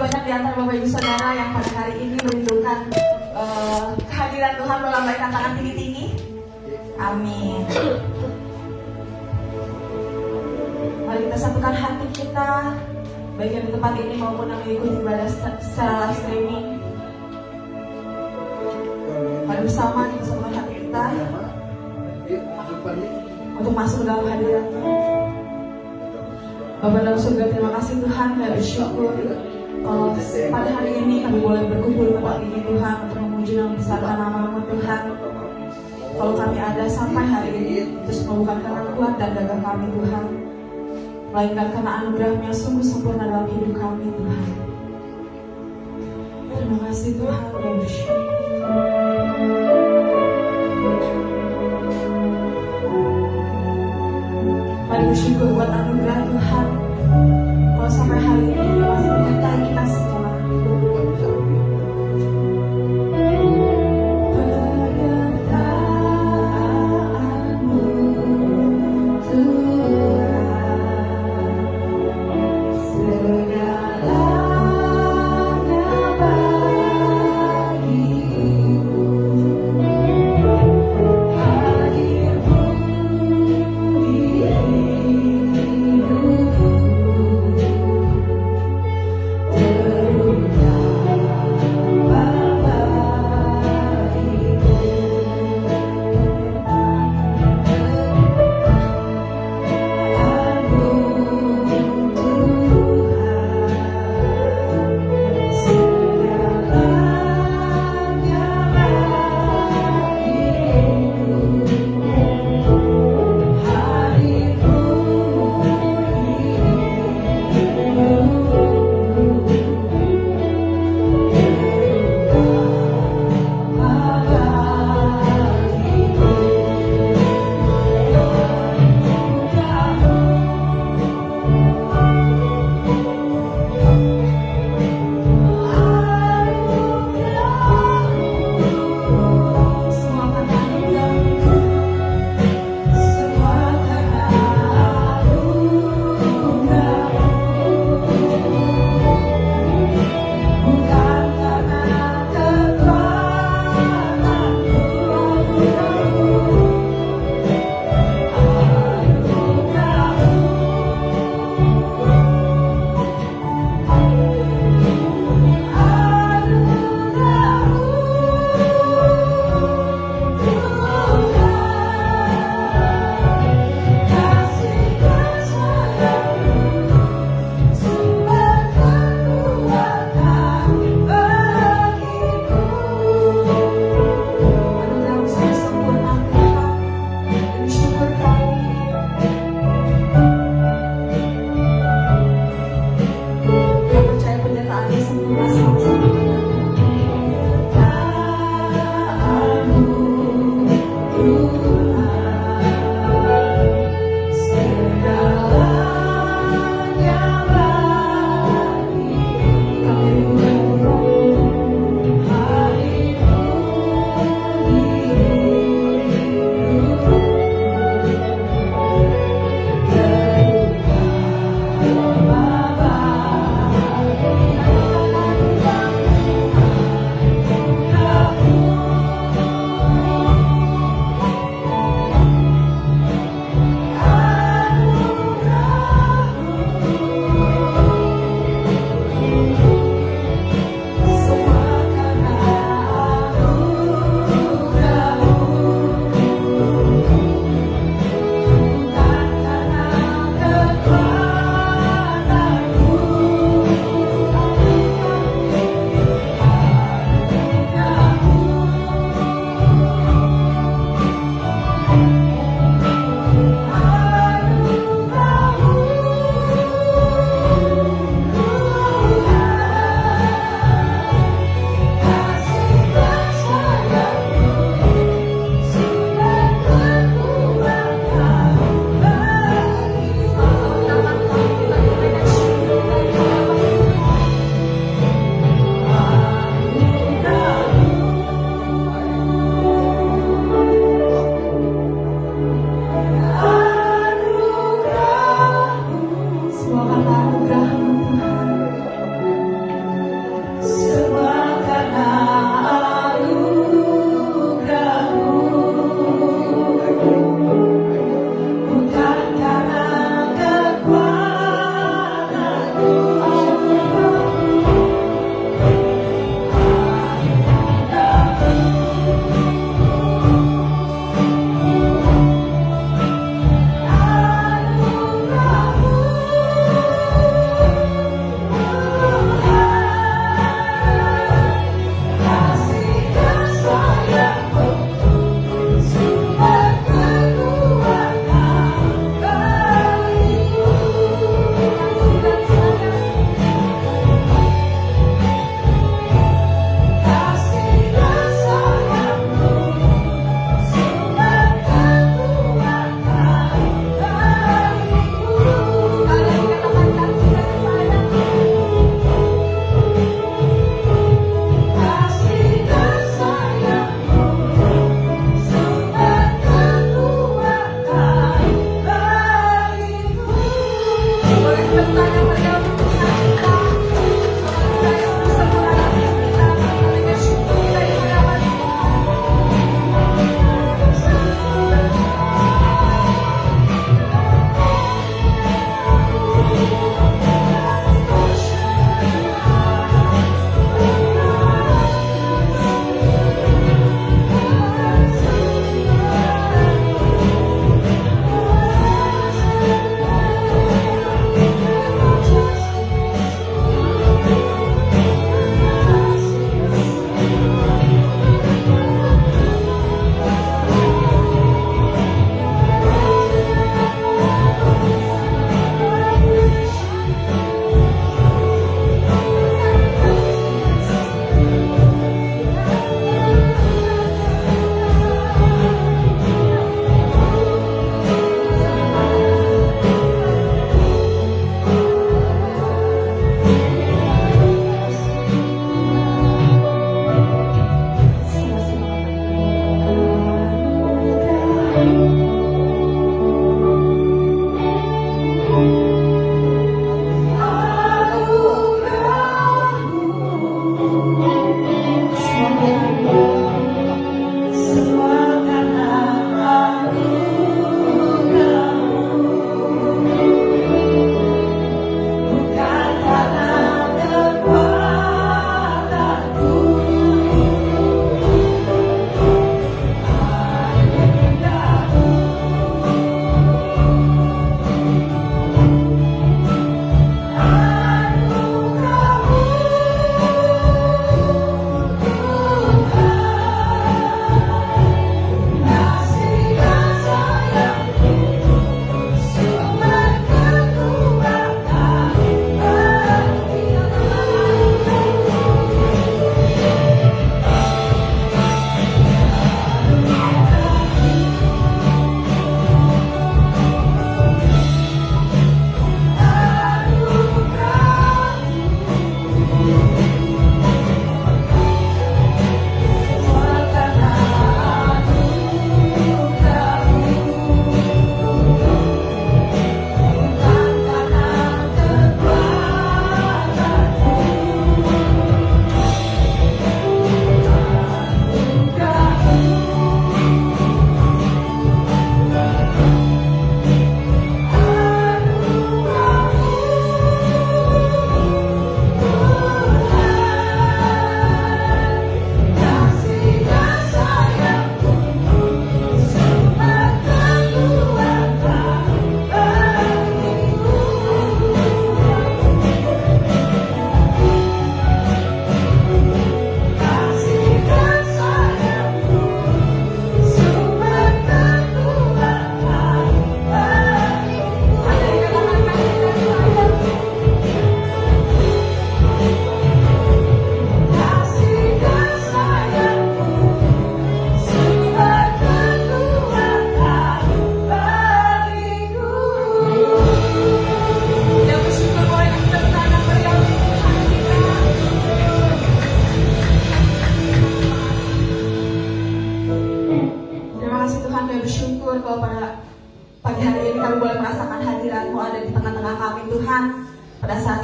banyak di antara Bapak Ibu Saudara yang pada hari ini merindukan kehadiran Tuhan, melambaikan tangan tinggi-tinggi. Amin. Mari kita satukan hati kita, baik yang di tempat ini maupun yang mengikuti ibadah secara live streaming. Mari bersama kita satukan hati kita untuk masuk ke dalam hadirat Bapa dalam surga. Terima kasih Tuhan, kami bersyukur kalau pada hari ini kami boleh berkumpul di tempat ini Tuhan, untuk memuji dan membesarkan nama-Mu Tuhan. Kalau kami ada sampai hari ini, terus bukan karena kuat dan gagah kami Tuhan, melainkan karena anugerah-Mu yang sungguh sempurna dalam hidup kami Tuhan. Terima kasih Tuhan, kami bersyukur. Mari bersyukur buat anugerah Tuhan, kalau sampai hari ini Dia masih menyertai kita semua.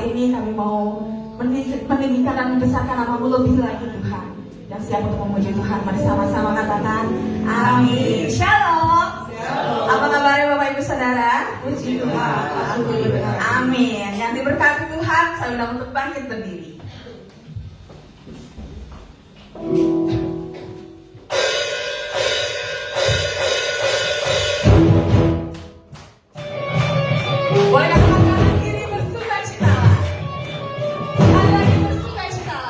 ini kami mau meninggikan dan membesarkan nama-Mu lebih lagi Tuhan. Yang siap untuk memuji Tuhan, mari sama-sama katakan amin. Shalom. Apa kabarnya Bapak Ibu Saudara? Puji Tuhan. Amin. Yang diberkati Tuhan, saya undang untuk bangkit berdiri. Boleh angkat kanan kiri bersukacita. Sekali lagi bersukacita.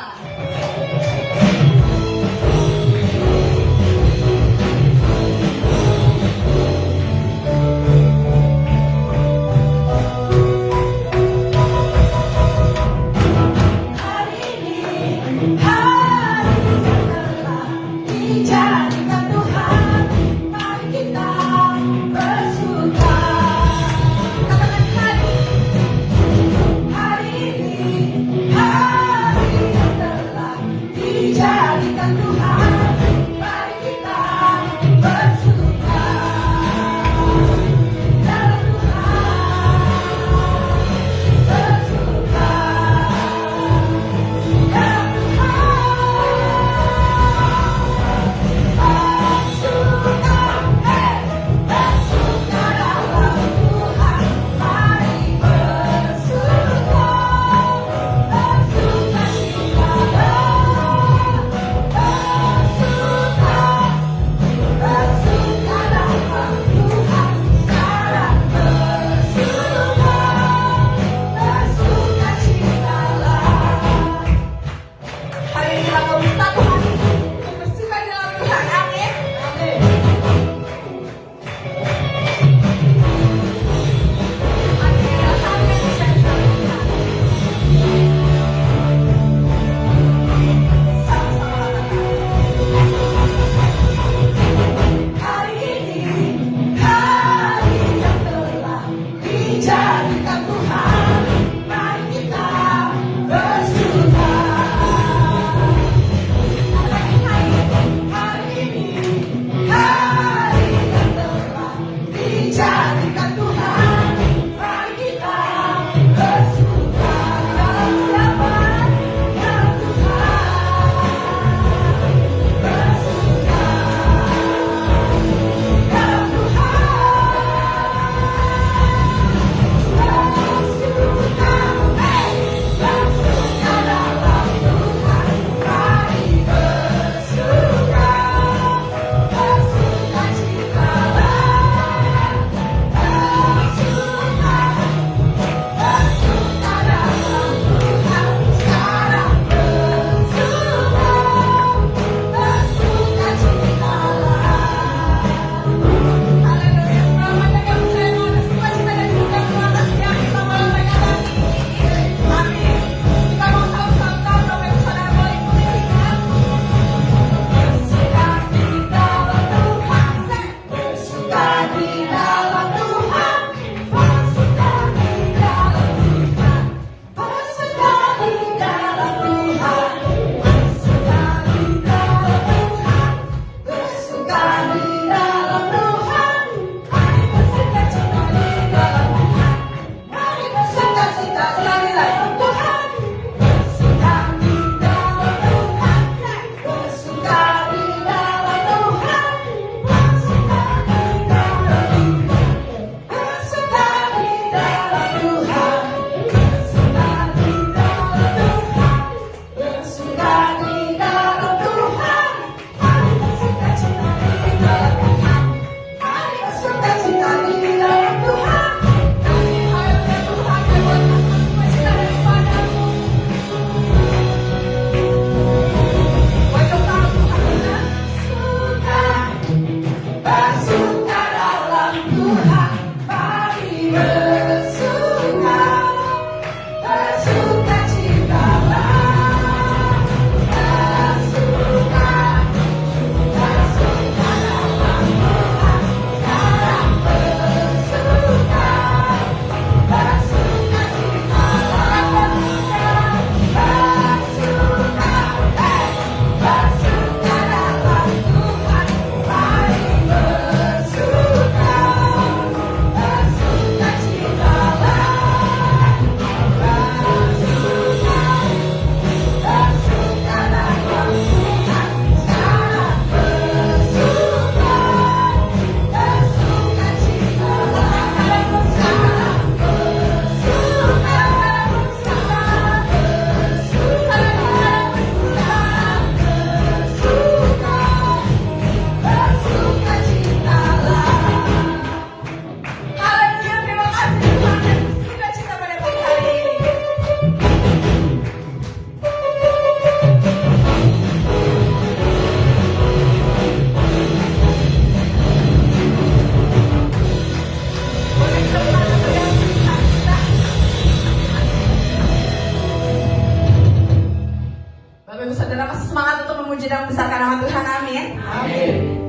Saudara masih semangat untuk memuji dan membesarkan nama Tuhan, amin. Amin.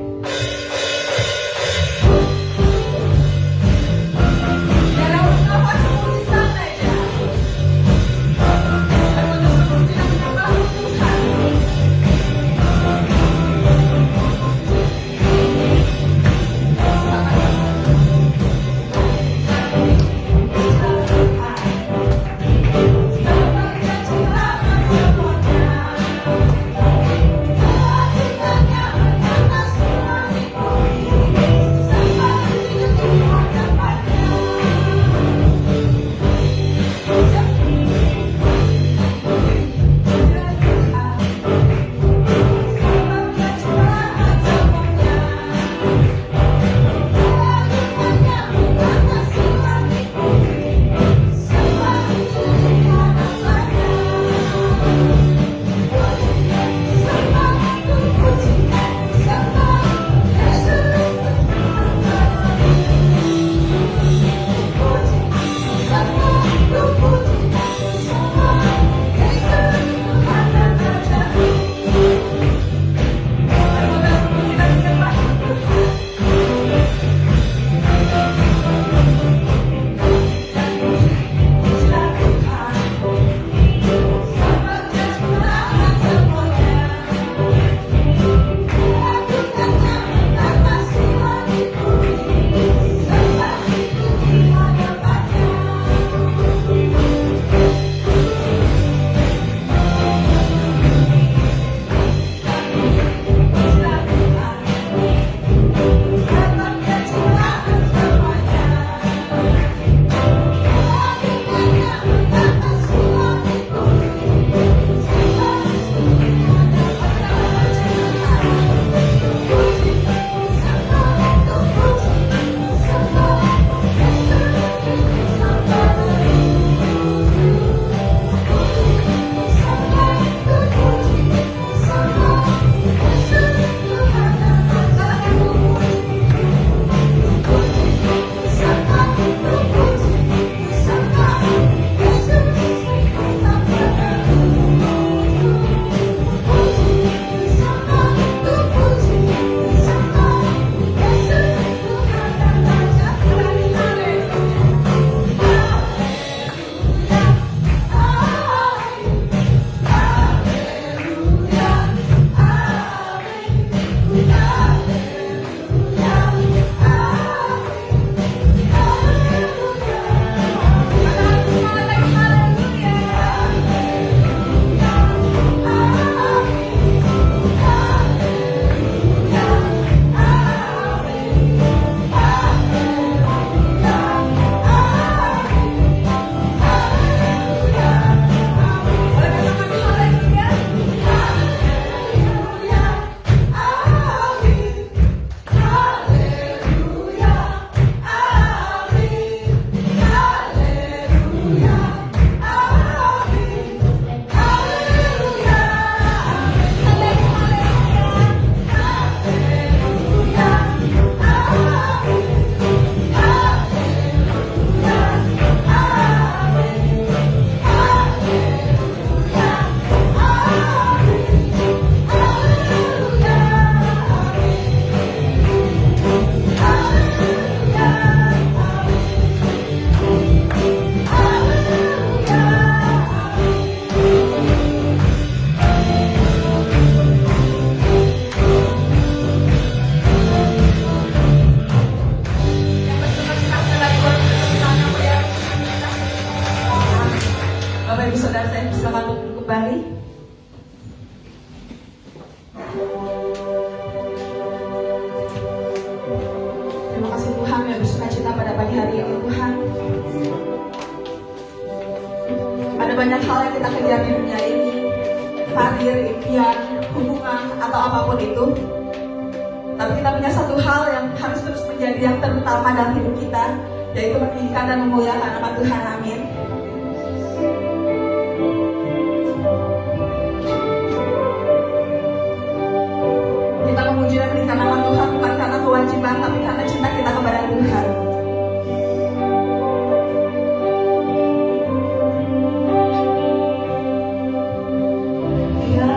kembali. Terima kasih Tuhan yang bersuka cita pada pagi hari ini Tuhan. Ada banyak hal yang kita kejar di dunia ini, karir, impian, hubungan, atau apapun itu. Tapi kita punya satu hal yang harus terus menjadi yang terutama dalam hidup kita, yaitu meninggikan dan memuliakan nama Tuhan. Amin. Kita memuji dan meninggikan nama Tuhan bukan karena kewajiban, tapi karena cinta kita kepada Tuhan. Ya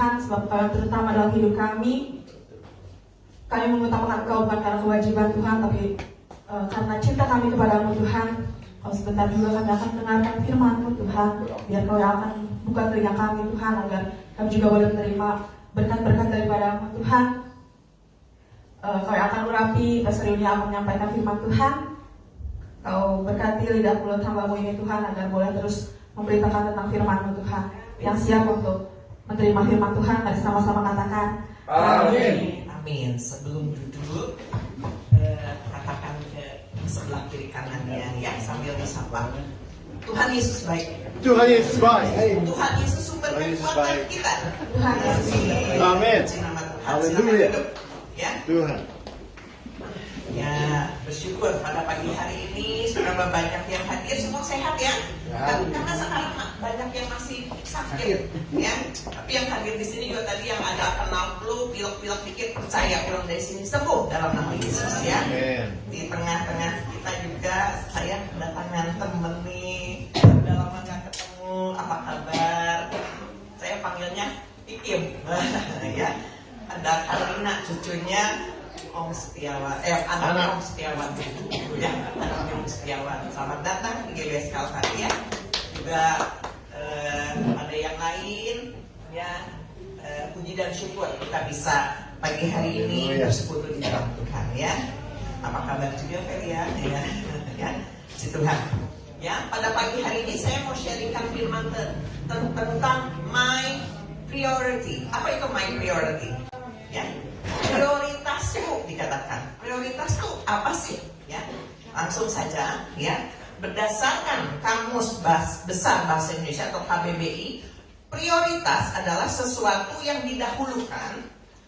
Tuhan, sebab Kau yang terutama dalam hidup kami. Kami mengutamakan Kau bukan karena kewajiban Tuhan, tapi karena cinta kami kepadamu Tuhan. Kalau sebentar juga kami akan mendengarkan firman-Mu Tuhan, biar Kau yang akan buka telinga kami Tuhan, agar kami juga boleh menerima berkat-berkat daripada-Mu Tuhan. Kau yang akan urapi Pastor Yuni akan menyampaikan firman Tuhan. Kau berkati lidah mulut hamba-Mu ini Tuhan, agar boleh terus memberitakan tentang firman-Mu Tuhan. Yang siap untuk menerima firman Tuhan, mari sama-sama katakan Amin. Amin. Sebelum duduk, katakan ke sebelah kiri kanannya ya, sambil disapa. Tuhan Yesus baik. Tuhan Yesus baik. Tuhan Yesus sumber kekuatan kita. Tuhan Yesus. Amin. Nama Tuhan. Haleluya. Silakan duduk. Ya. Tuhan. Ya, bersyukur pada pagi hari ini sudah banyak yang hadir, semua sehat ya. Karena sekarang banyak yang masih sakit, ya. Tapi yang hadir di sini juga tadi yang ada kena flu, pilek-pilek dikit, percaya pulang dari sini sembuh dalam nama Yesus ya. Amin. Di tengah-tengah kita juga saya kedatangan temen nih, udah lama gak ketemu, apa kabar? Saya panggilnya Ikim, ya. Ada Karina, cucunya Om Setiawan, anak Om Setiawan, ya, anak Om Setiawan. Selamat datang di GBS Kalvari ya. Juga ada yang lain, ya. Puji dan syukur kita bisa pagi hari ini bersekutu di dalam Tuhan ya. Apa kabar juga Felia? Ya, si Tuhan. Ya, pada pagi hari ini saya mau sharingkan firman tentang my priority. Apa itu my priority? Ya. Prioritasku dikatakan. Prioritasku apa sih? Ya, langsung saja ya. Berdasarkan Kamus Besar Bahasa Indonesia atau KBBI, prioritas adalah sesuatu yang didahulukan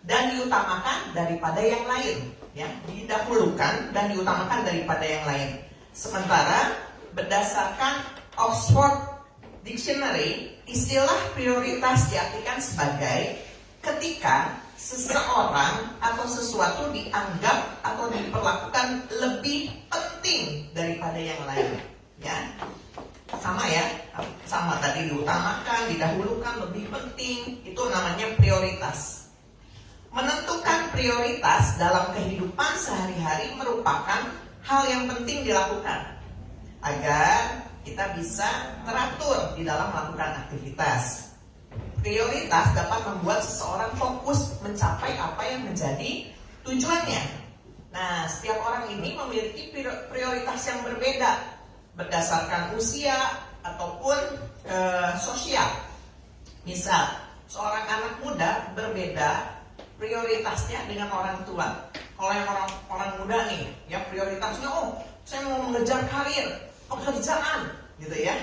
dan diutamakan daripada yang lain. Ya, didahulukan dan diutamakan daripada yang lain. Sementara berdasarkan Oxford Dictionary, istilah prioritas diartikan sebagai ketika seseorang atau sesuatu dianggap atau diperlakukan lebih penting daripada yang lain, ya. Sama ya, sama tadi diutamakan, didahulukan, lebih penting, itu namanya prioritas. Menentukan prioritas dalam kehidupan sehari-hari merupakan hal yang penting dilakukan agar kita bisa teratur di dalam melakukan aktivitas. Prioritas dapat membuat seseorang fokus mencapai apa yang menjadi tujuannya. Nah, setiap orang ini memiliki prioritas yang berbeda berdasarkan usia ataupun sosial. Misal, seorang anak muda berbeda prioritasnya dengan orang tua. Kalau yang orang muda nih, ya prioritasnya, saya mau mengejar karir, pekerjaan, gitu ya.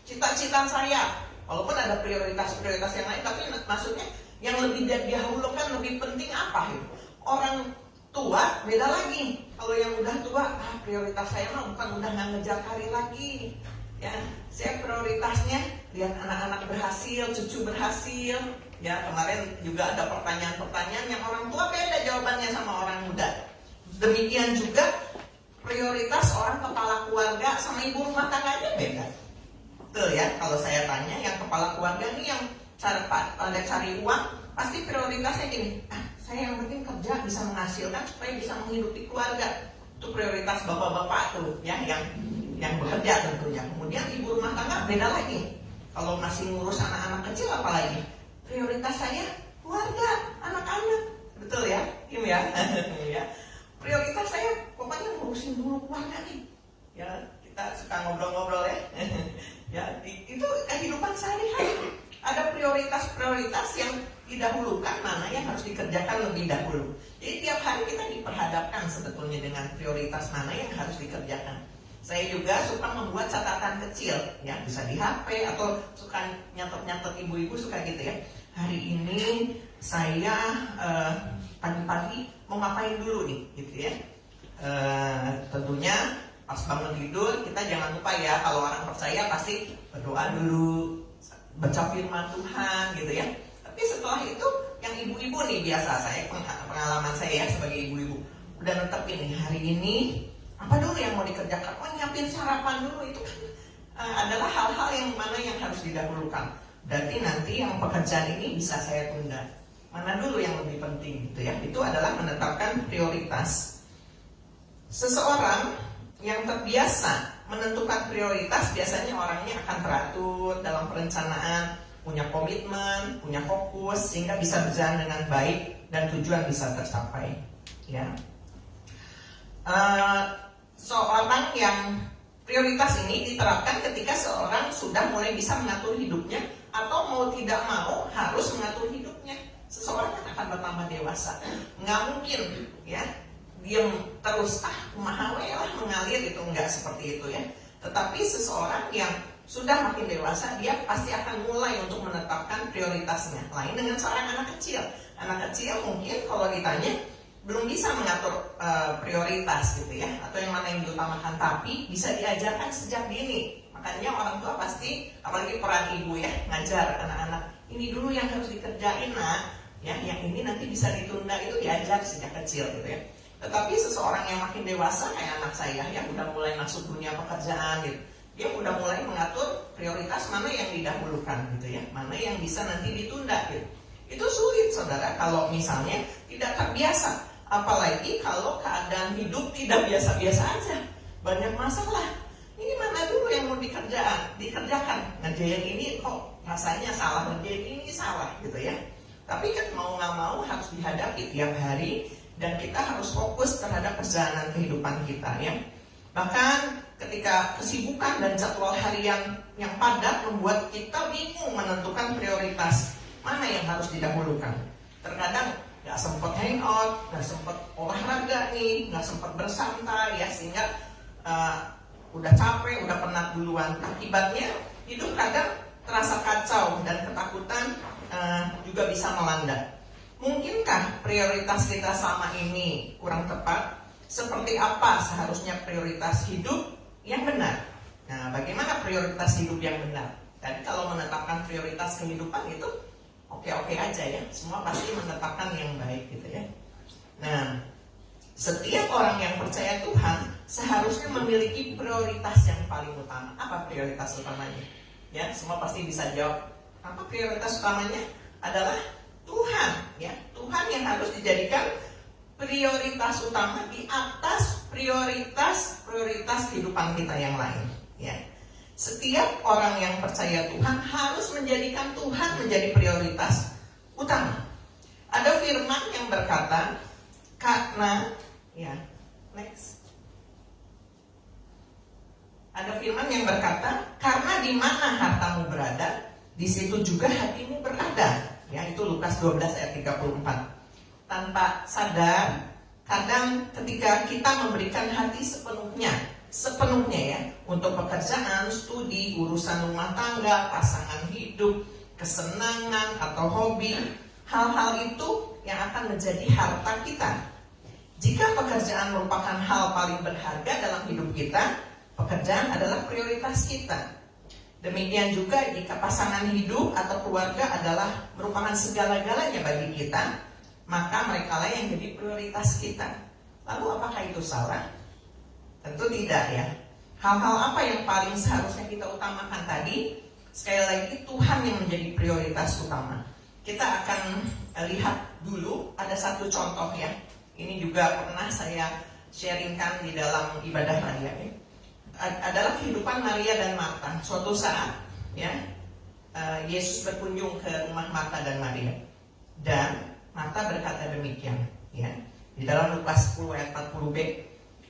Cita-cita saya. Walaupun ada prioritas-prioritas yang lain, tapi maksudnya yang lebih didahulukan, lebih penting apa ya? Orang tua beda lagi. Kalau yang udah tua, prioritas saya mah bukan udah nggak ngejar karir lagi. Ya, saya prioritasnya lihat anak-anak berhasil, cucu berhasil. Ya, kemarin juga ada pertanyaan-pertanyaan yang orang tua beda jawabannya sama orang muda. Demikian juga prioritas orang kepala keluarga sama ibu rumah tangganya beda. Betul ya, kalau saya tanya yang kepala keluarga ini yang pada cari uang, pasti prioritasnya gini, saya yang penting kerja bisa menghasilkan supaya bisa menghidupi keluarga. Itu prioritas bapak-bapak tuh ya, yang bekerja tentunya. Kemudian ibu rumah tangga beda lagi. Kalau masih ngurus anak-anak kecil apalagi, prioritas saya keluarga, anak-anak. Betul ya, Kim ya. Ya. Prioritas saya pokoknya ngurusin dulu keluarga nih. Ya, kita suka ngobrol-ngobrol ya. Ya, itu kehidupan sehari-hari. Ada prioritas-prioritas yang didahulukan, mana yang harus dikerjakan lebih dahulu. Jadi tiap hari kita diperhadapkan sebetulnya dengan prioritas mana yang harus dikerjakan. Saya juga suka membuat catatan kecil, ya bisa di HP atau suka nyatet-nyatet, ibu-ibu suka gitu ya. Hari ini saya pagi-pagi mau ngapain dulu nih, gitu ya. Tentunya pas bangun tidur kita jangan lupa ya, kalau orang percaya pasti berdoa dulu, baca firman Tuhan gitu ya. Tapi setelah itu yang ibu-ibu nih, biasa saya pengalaman saya ya sebagai ibu-ibu, udah netepin nih hari ini apa dulu yang mau dikerjakan. Nyiapin sarapan dulu, itu kan adalah hal-hal yang mana yang harus didahulukan. berarti nanti yang pekerjaan ini bisa saya tunda. Mana dulu yang lebih penting gitu ya? Itu adalah menetapkan prioritas. Seseorang yang terbiasa menentukan prioritas biasanya orangnya akan teratur dalam perencanaan, punya komitmen, punya fokus, sehingga bisa berjalan dengan baik dan tujuan bisa tercapai. Ya, seorang yang prioritas ini diterapkan ketika seorang sudah mulai bisa mengatur hidupnya atau mau tidak mau harus mengatur hidupnya. Seseorang akan bertambah dewasa, nggak mungkin ya diam terus kumaha we lah mengalir, itu enggak seperti itu ya. Tetapi seseorang yang sudah makin dewasa, dia pasti akan mulai untuk menetapkan prioritasnya. Lain dengan seorang anak kecil. Anak kecil mungkin kalau ditanya belum bisa mengatur prioritas gitu ya, atau yang mana yang diutamakan, tapi bisa diajarkan sejak dini. Makanya orang tua pasti, apalagi peran ibu ya, ngajar anak-anak, ini dulu yang harus dikerjain nak, ya, yang ini nanti bisa ditunda, itu diajar sejak kecil gitu ya. Tetapi seseorang yang makin dewasa kayak anak saya yang udah mulai masuk dunia pekerjaan gitu, dia udah mulai mengatur prioritas mana yang didahulukan gitu ya, mana yang bisa nanti ditunda gitu. Itu sulit saudara kalau misalnya tidak terbiasa, apalagi kalau keadaan hidup tidak biasa-biasa aja, banyak masalah. Ini mana dulu yang mau dikerjakan, ngerjain ini kok rasanya salah, ngerjain ini salah gitu ya. Tapi kan mau nggak mau harus dihadapi tiap hari, dan kita harus fokus terhadap perjalanan kehidupan kita ya. Bahkan ketika kesibukan dan jadwal harian yang padat membuat kita bingung menentukan prioritas mana yang harus didahulukan. Terkadang nggak sempat hangout, nggak sempat olahraga nih, nggak sempat bersantai ya, sehingga udah capek, udah penat duluan. Akibatnya hidup kadang terasa kacau dan ketakutan juga bisa melanda. Mungkinkah prioritas kita selama ini kurang tepat? Seperti apa seharusnya prioritas hidup yang benar? Nah, bagaimana prioritas hidup yang benar? Jadi kalau menetapkan prioritas kehidupan itu oke-oke aja ya, semua pasti menetapkan yang baik gitu ya. Nah, setiap orang yang percaya Tuhan seharusnya memiliki prioritas yang paling utama. Apa prioritas utamanya? Ya, semua pasti bisa jawab. Apa prioritas utamanya? Adalah Tuhan, ya. Tuhan yang harus dijadikan prioritas utama di atas prioritas kehidupan kita yang lain, ya. Setiap orang yang percaya Tuhan harus menjadikan Tuhan menjadi prioritas utama. Ada firman yang berkata, karena, ya, next. Ada firman yang berkata, karena di mana hartamu berada, di situ juga hatimu berada. Ya, itu Lukas 12 ayat 34. Tanpa sadar, kadang ketika kita memberikan hati sepenuhnya ya, untuk pekerjaan, studi, urusan rumah tangga, pasangan hidup, kesenangan atau hobi, hal-hal itu yang akan menjadi harta kita. Jika pekerjaan merupakan hal paling berharga dalam hidup kita, pekerjaan adalah prioritas kita. Demikian juga jika pasangan hidup atau keluarga adalah merupakan segala-galanya bagi kita, maka mereka lah yang jadi prioritas kita. Lalu apakah itu salah? Tentu tidak ya. Hal-hal apa yang paling seharusnya kita utamakan tadi? Sekali lagi, Tuhan yang menjadi prioritas utama. Kita akan lihat dulu ada satu contoh ya. Ini juga pernah saya sharingkan di dalam ibadah raya ya. Adalah kehidupan Maria dan Marta. Suatu saat ya, Yesus berkunjung ke rumah Marta dan Maria, dan Marta berkata demikian ya, di dalam Lukas 10 ayat 40b,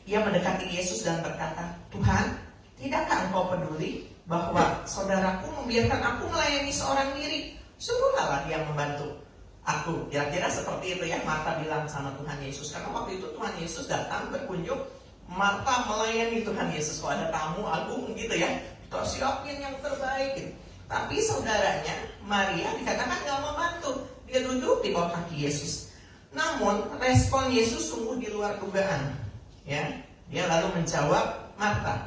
ia mendekati Yesus dan berkata, Tuhan, tidakkah engkau peduli bahwa saudaraku membiarkan aku melayani seorang diri? Suruhlah dia membantu aku. Kira-kira seperti itu ya Marta bilang sama Tuhan Yesus. Karena waktu itu Tuhan Yesus datang berkunjung, Marta melayani Tuhan Yesus. Kalau ada tamu agung gitu ya, kita siapin yang terbaik gitu. Tapi saudaranya Maria dikatakan gak membantu. Dia duduk di bawah kaki Yesus. Namun respon Yesus sungguh di luar dugaan ya. Dia lalu menjawab Marta.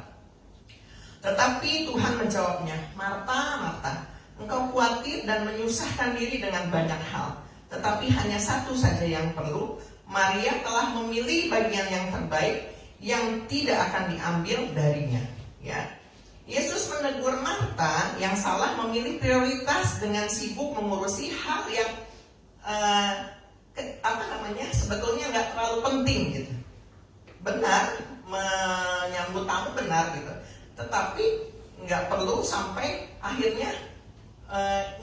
Tetapi Tuhan menjawabnya, Marta, Marta, engkau khawatir dan menyusahkan diri dengan banyak hal. Tetapi hanya satu saja yang perlu. Maria telah memilih bagian yang terbaik, yang tidak akan diambil darinya. Ya, Yesus menegur Marta yang salah memilih prioritas dengan sibuk mengurusi hal yang sebetulnya nggak terlalu penting gitu. Benar, menyambut tamu benar gitu, tetapi nggak perlu sampai akhirnya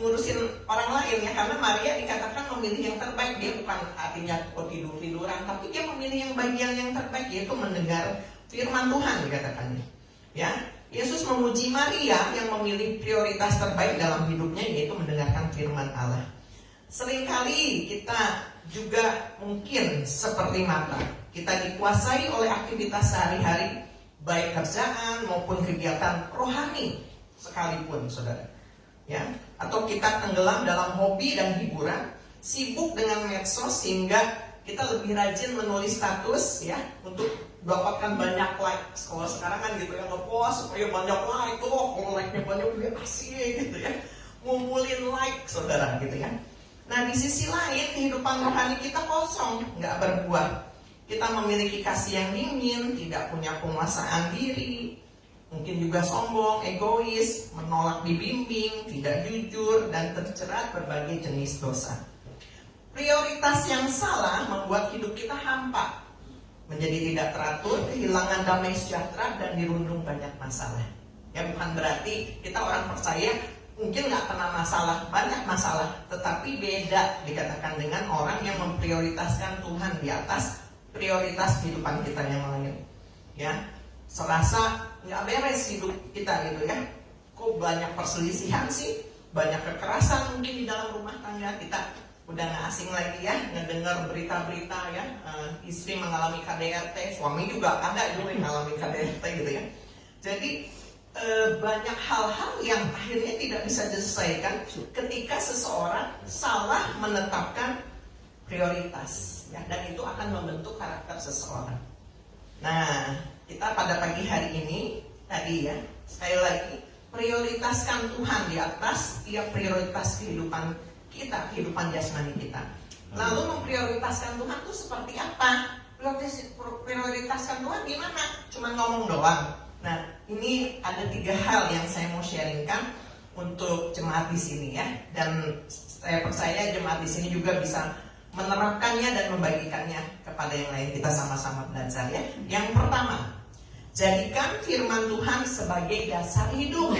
ngurusin orang lain ya, karena Maria dikatakan memilih yang terbaik. Dia bukan artinya tidur-tiduran, tapi dia memilih yang bagian yang terbaik, yaitu mendengar firman Tuhan dikatakannya. Ya, Yesus memuji Maria yang memilih prioritas terbaik dalam hidupnya, yaitu mendengarkan firman Allah. Seringkali kita juga mungkin seperti Marta, kita dikuasai oleh aktivitas sehari-hari, baik kerjaan maupun kegiatan rohani sekalipun, saudara. Ya, atau kita tenggelam dalam hobi dan hiburan, sibuk dengan medsos sehingga kita lebih rajin menulis status ya untuk dapatkan banyak like. Kalau sekarang kan gitu ya, nge-post supaya banyak like tuh, kalau like-nya banyak dia asik gitu ya, ngumpulin like, saudara gitu ya. Nah, di sisi lain kehidupan rohani kita kosong, nggak berbuah. Kita memiliki kasih yang dingin, tidak punya penguasaan diri, mungkin juga sombong, egois, menolak dibimbing, tidak jujur, dan terjerat berbagai jenis dosa. Prioritas yang salah membuat hidup kita hampa, menjadi tidak teratur, kehilangan damai sejahtera, dan dirundung banyak masalah. Ya, bukan berarti kita orang percaya mungkin nggak kena masalah, banyak masalah, tetapi beda dikatakan dengan orang yang memprioritaskan Tuhan di atas prioritas kehidupan kita yang lain. Ya, serasa nggak beres hidup kita gitu ya. Kok banyak perselisihan sih, banyak kekerasan mungkin di dalam rumah tangga kita. Udah nggak asing lagi ya ngedengar berita-berita ya, istri mengalami KDRT, suami juga ada juga yang mengalami KDRT gitu ya. Jadi banyak hal-hal yang akhirnya tidak bisa diselesaikan ketika seseorang salah menetapkan prioritas ya, dan itu akan membentuk karakter seseorang. Nah, kita pada pagi hari ini tadi ya, sekali lagi prioritaskan Tuhan di atas tiap prioritas kehidupan kita, kehidupan jasmani kita. Lalu memprioritaskan Tuhan itu seperti apa? Prioritaskan Tuhan gimana? Cuma ngomong doang. Nah, ini ada 3 hal yang saya mau sharingkan untuk jemaat di sini ya, dan saya percaya jemaat di sini juga bisa menerapkannya dan membagikannya kepada yang lain. Kita sama-sama belajar ya. Yang pertama, jadikan firman Tuhan sebagai dasar hidup.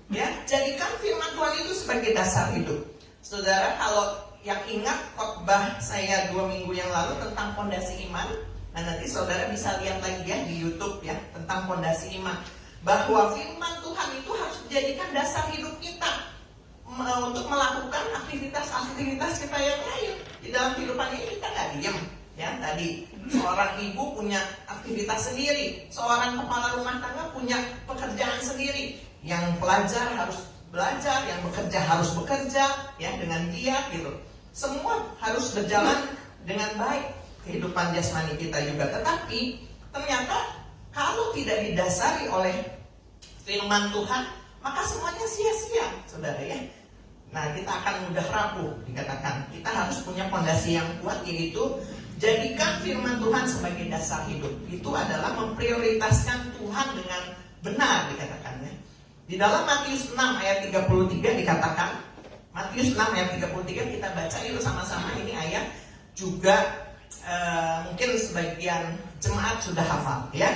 Ya, jadikan firman Tuhan itu sebagai dasar hidup. Saudara, kalau yang ingat khotbah saya 2 minggu yang lalu tentang fondasi iman, nah nanti saudara bisa lihat lagi ya di YouTube ya tentang fondasi iman, bahwa firman Tuhan itu harus dijadikan dasar hidup kita untuk melakukan aktivitas-aktivitas kita yang lain. Di dalam kehidupan ini kita nggak diam ya. Tadi seorang ibu punya aktivitas sendiri, seorang kepala rumah tangga punya pekerjaan sendiri, yang pelajar harus belajar, yang bekerja harus bekerja ya dengan giat gitu. Semua harus berjalan dengan baik kehidupan jasmani kita juga. Tetapi ternyata kalau tidak didasari oleh firman Tuhan, maka semuanya sia-sia, saudara ya. Nah, kita akan mudah rapuh dikatakan. Kita harus punya fondasi yang kuat, yaitu jadikan firman Tuhan sebagai dasar hidup. Itu adalah memprioritaskan Tuhan dengan benar dikatakannya. Di dalam Matius 6 ayat 33 dikatakan, Matius 6 ayat 33 kita baca yuk sama-sama, ini ayat juga mungkin sebagian jemaat sudah hafal ya.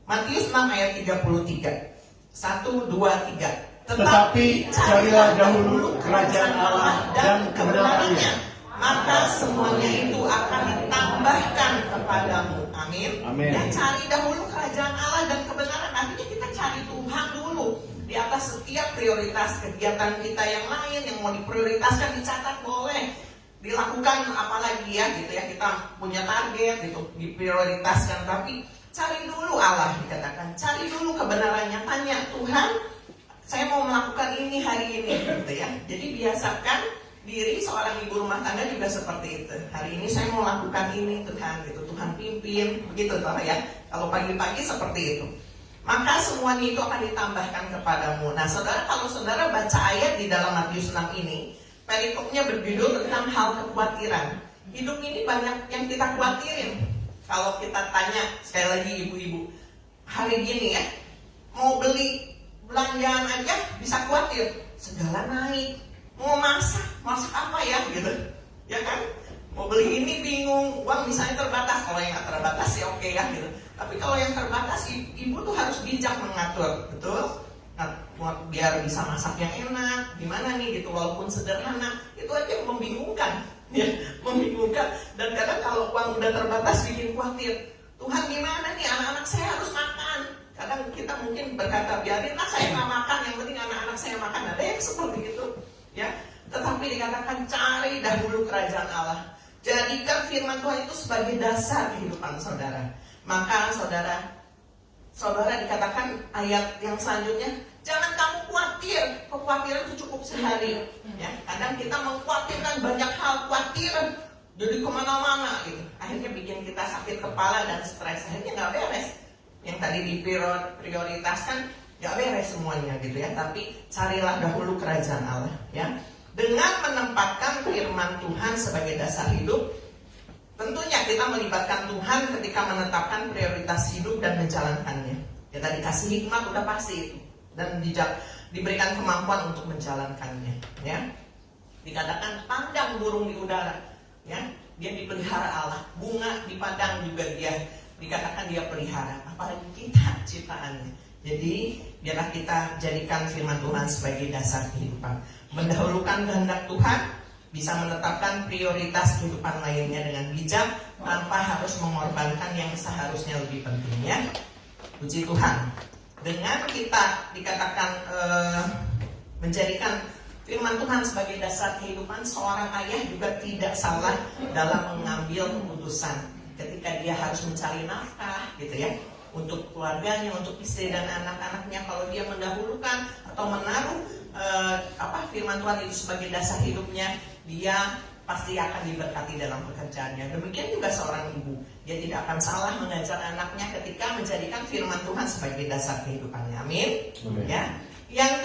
Matius 6 ayat 33. 1, 2, 3. Tetapi carilah dahulu kerajaan Allah dan kebenarannya, maka semuanya itu akan ditambahkan kepadamu. Amin. Amin. Dan cari dahulu kerajaan Allah dan kebenaran, artinya kita cari Tuhan dulu di atas setiap prioritas kegiatan kita yang lain. Yang mau diprioritaskan dicatat boleh, dilakukan apalagi ya gitu ya, kita punya target gitu diprioritaskan, tapi cari dulu Allah dikatakan, cari dulu kebenarannya, tanya Tuhan, saya mau melakukan ini hari ini gitu ya. Jadi biasakan diri seorang ibu rumah tangga juga seperti itu. Hari ini saya mau lakukan ini Tuhan gitu, Tuhan pimpin begitu toh ya. Kalau pagi-pagi seperti itu, maka semuanya itu akan ditambahkan kepadamu. Nah saudara, kalau saudara baca ayat di dalam Matius 6 ini, perikopnya berjudul tentang hal kekhawatiran. Hidup ini banyak yang kita khawatirin. Kalau kita tanya sekali lagi ibu-ibu, hari gini ya, mau beli belanjaan aja bisa khawatir, segala naik. Mau masak apa ya gitu, ya kan? Mau beli ini bingung, uang misalnya terbatas. Kalau yang nggak terbatas sih oke ya gitu. Tapi kalau yang terbatas, ibu tuh harus bijak mengatur, betul? Nah, biar bisa masak yang enak, gimana nih gitu, walaupun sederhana, itu aja membingungkan, ya, membingungkan. Dan kadang kalau uang udah terbatas bikin khawatir. Tuhan gimana nih, anak-anak saya harus makan. Kadang kita mungkin berkata, biarinlah saya nggak makan, yang penting anak-anak saya makan. Ada yang seperti itu, ya. Tetapi dikatakan cari dahulu kerajaan Allah. Jadikan firman Tuhan itu sebagai dasar kehidupan saudara. Maka saudara dikatakan ayat yang selanjutnya, jangan kamu khawatir. Kekhawatiran itu cukup sehari. Ya, kadang kita mengkhawatirkan banyak hal, khawatir jadi kemana-mana gitu. Akhirnya bikin kita sakit kepala dan stres. Akhirnya nggak beres. Yang tadi diprioritaskan nggak beres semuanya gitu ya. Tapi carilah dahulu kerajaan Allah ya. Dengan menempatkan firman Tuhan sebagai dasar hidup, tentunya kita melibatkan Tuhan ketika menetapkan prioritas hidup dan menjalankannya. Ya tadi kasih hikmat udah pasti itu, dan diberikan kemampuan untuk menjalankannya. Ya, dikatakan pandang burung di udara, ya dia dipelihara Allah. Bunga di padang juga dia dikatakan dia pelihara. Apalagi kita ciptaannya. Jadi biarlah kita jadikan firman Tuhan sebagai dasar kehidupan. Mendahulukan kehendak Tuhan, bisa menetapkan prioritas kehidupan lainnya dengan bijak tanpa harus mengorbankan yang seharusnya lebih pentingnya. Puji Tuhan. Dengan kita dikatakan menjadikan firman Tuhan sebagai dasar kehidupan, seorang ayah juga tidak salah dalam mengambil keputusan ketika dia harus mencari nafkah gitu ya, untuk keluarganya, untuk istri dan anak-anaknya. Kalau dia mendahulukan atau menaruh firman Tuhan itu sebagai dasar hidupnya, dia pasti akan diberkati dalam pekerjaannya. Demikian juga seorang ibu, dia tidak akan salah mengajar anaknya ketika menjadikan firman Tuhan sebagai dasar kehidupannya. Amin. Ya. Yang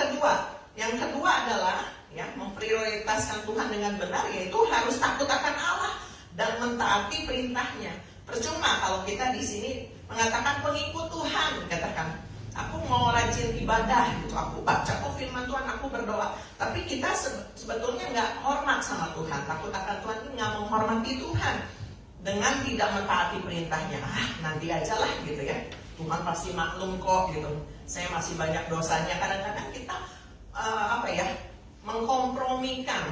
kedua adalah ya, memprioritaskan Tuhan dengan benar, yaitu harus takut akan Allah dan mentaati perintahnya. Percuma kalau kita di sini mengatakan pengikut Tuhan, katakan aku mau rajin ibadah gitu, aku baca firman Tuhan, aku berdoa, tapi kita sebetulnya nggak hormat sama Tuhan. Takut akan Tuhan ini nggak menghormati Tuhan dengan tidak mentaati perintahnya. Nanti aja lah gitu ya, Tuhan pasti maklum kok gitu, saya masih banyak dosanya. Kadang-kadang kita mengkompromikan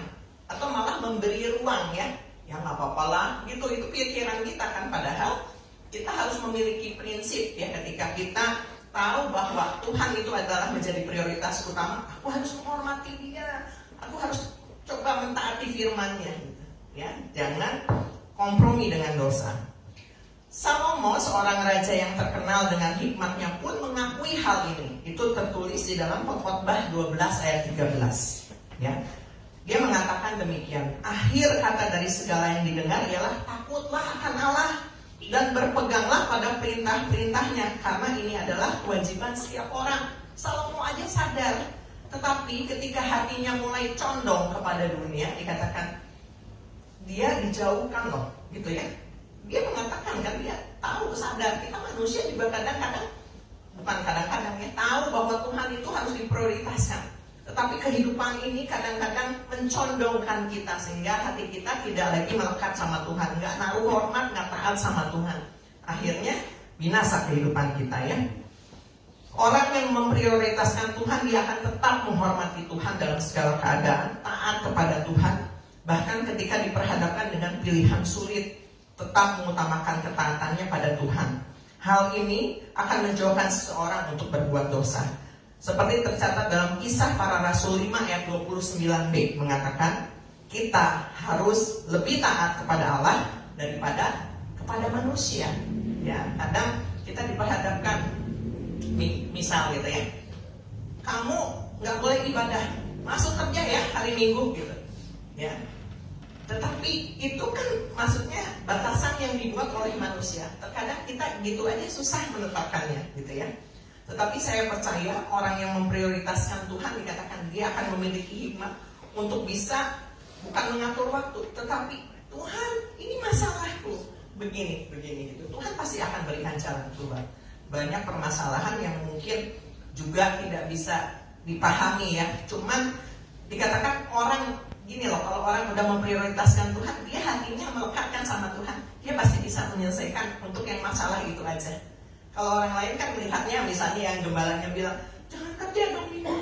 atau malah memberi ruang ya nggak apa-apa lah gitu, itu pikiran kita kan. Padahal kita harus memiliki prinsip ya, ketika kita tahu bahwa Tuhan itu adalah menjadi prioritas utama, aku harus menghormati dia, aku harus coba mentaati firman-Nya gitu, ya. Jangan kompromi dengan dosa. Salomo, seorang raja yang terkenal dengan hikmatnya, pun mengakui hal ini. Itu tertulis di dalam Pengkhotbah 12 ayat 13 ya. Dia mengatakan demikian, akhir kata dari segala yang didengar ialah takutlah akan Allah dan berpeganglah pada perintah-perintahnya, karena ini adalah kewajiban setiap orang. Salomo aja sadar, tetapi ketika hatinya mulai condong kepada dunia, dikatakan dia dijauhkan loh gitu ya. Dia mengatakan kan, dia tahu, sadar, kita manusia juga kadang-kadang, bukan kadang-kadang ya, tahu bahwa Tuhan itu harus diprioritaskan. Tetapi kehidupan ini kadang-kadang mencondongkan kita, sehingga hati kita tidak lagi melekat sama Tuhan, nggak naruh hormat, nggak taat sama Tuhan. Akhirnya binasa kehidupan kita ya. Orang yang memprioritaskan Tuhan, dia akan tetap menghormati Tuhan dalam segala keadaan, taat kepada Tuhan. Bahkan ketika diperhadapkan dengan pilihan sulit, tetap mengutamakan ketaatannya pada Tuhan. Hal ini akan menjauhkan seseorang untuk berbuat dosa. Seperti tercatat dalam Kisah Para Rasul 5 ayat 29b, mengatakan kita harus lebih taat kepada Allah daripada kepada manusia. Ya, kadang kita diperhadapkan, misal gitu ya, kamu nggak boleh ibadah, masuk kerja ya hari Minggu gitu, ya. Tetapi itu kan maksudnya batasan yang dibuat oleh manusia. Terkadang kita gitu aja susah menetapkannya, gitu ya. Tetapi saya percaya orang yang memprioritaskan Tuhan, dikatakan dia akan memiliki hikmat untuk bisa bukan mengatur waktu, tetapi Tuhan ini masalahku begini gitu. Tuhan pasti akan berikan jalan keluar. Banyak permasalahan yang mungkin juga tidak bisa dipahami ya. Cuman dikatakan orang gini loh, kalau orang udah memprioritaskan Tuhan, dia hatinya melekatkan sama Tuhan, dia pasti bisa menyelesaikan untuk yang masalah itu aja. Kalau orang lain kan melihatnya, misalnya yang gembalanya bilang jangan kerja dong minggu,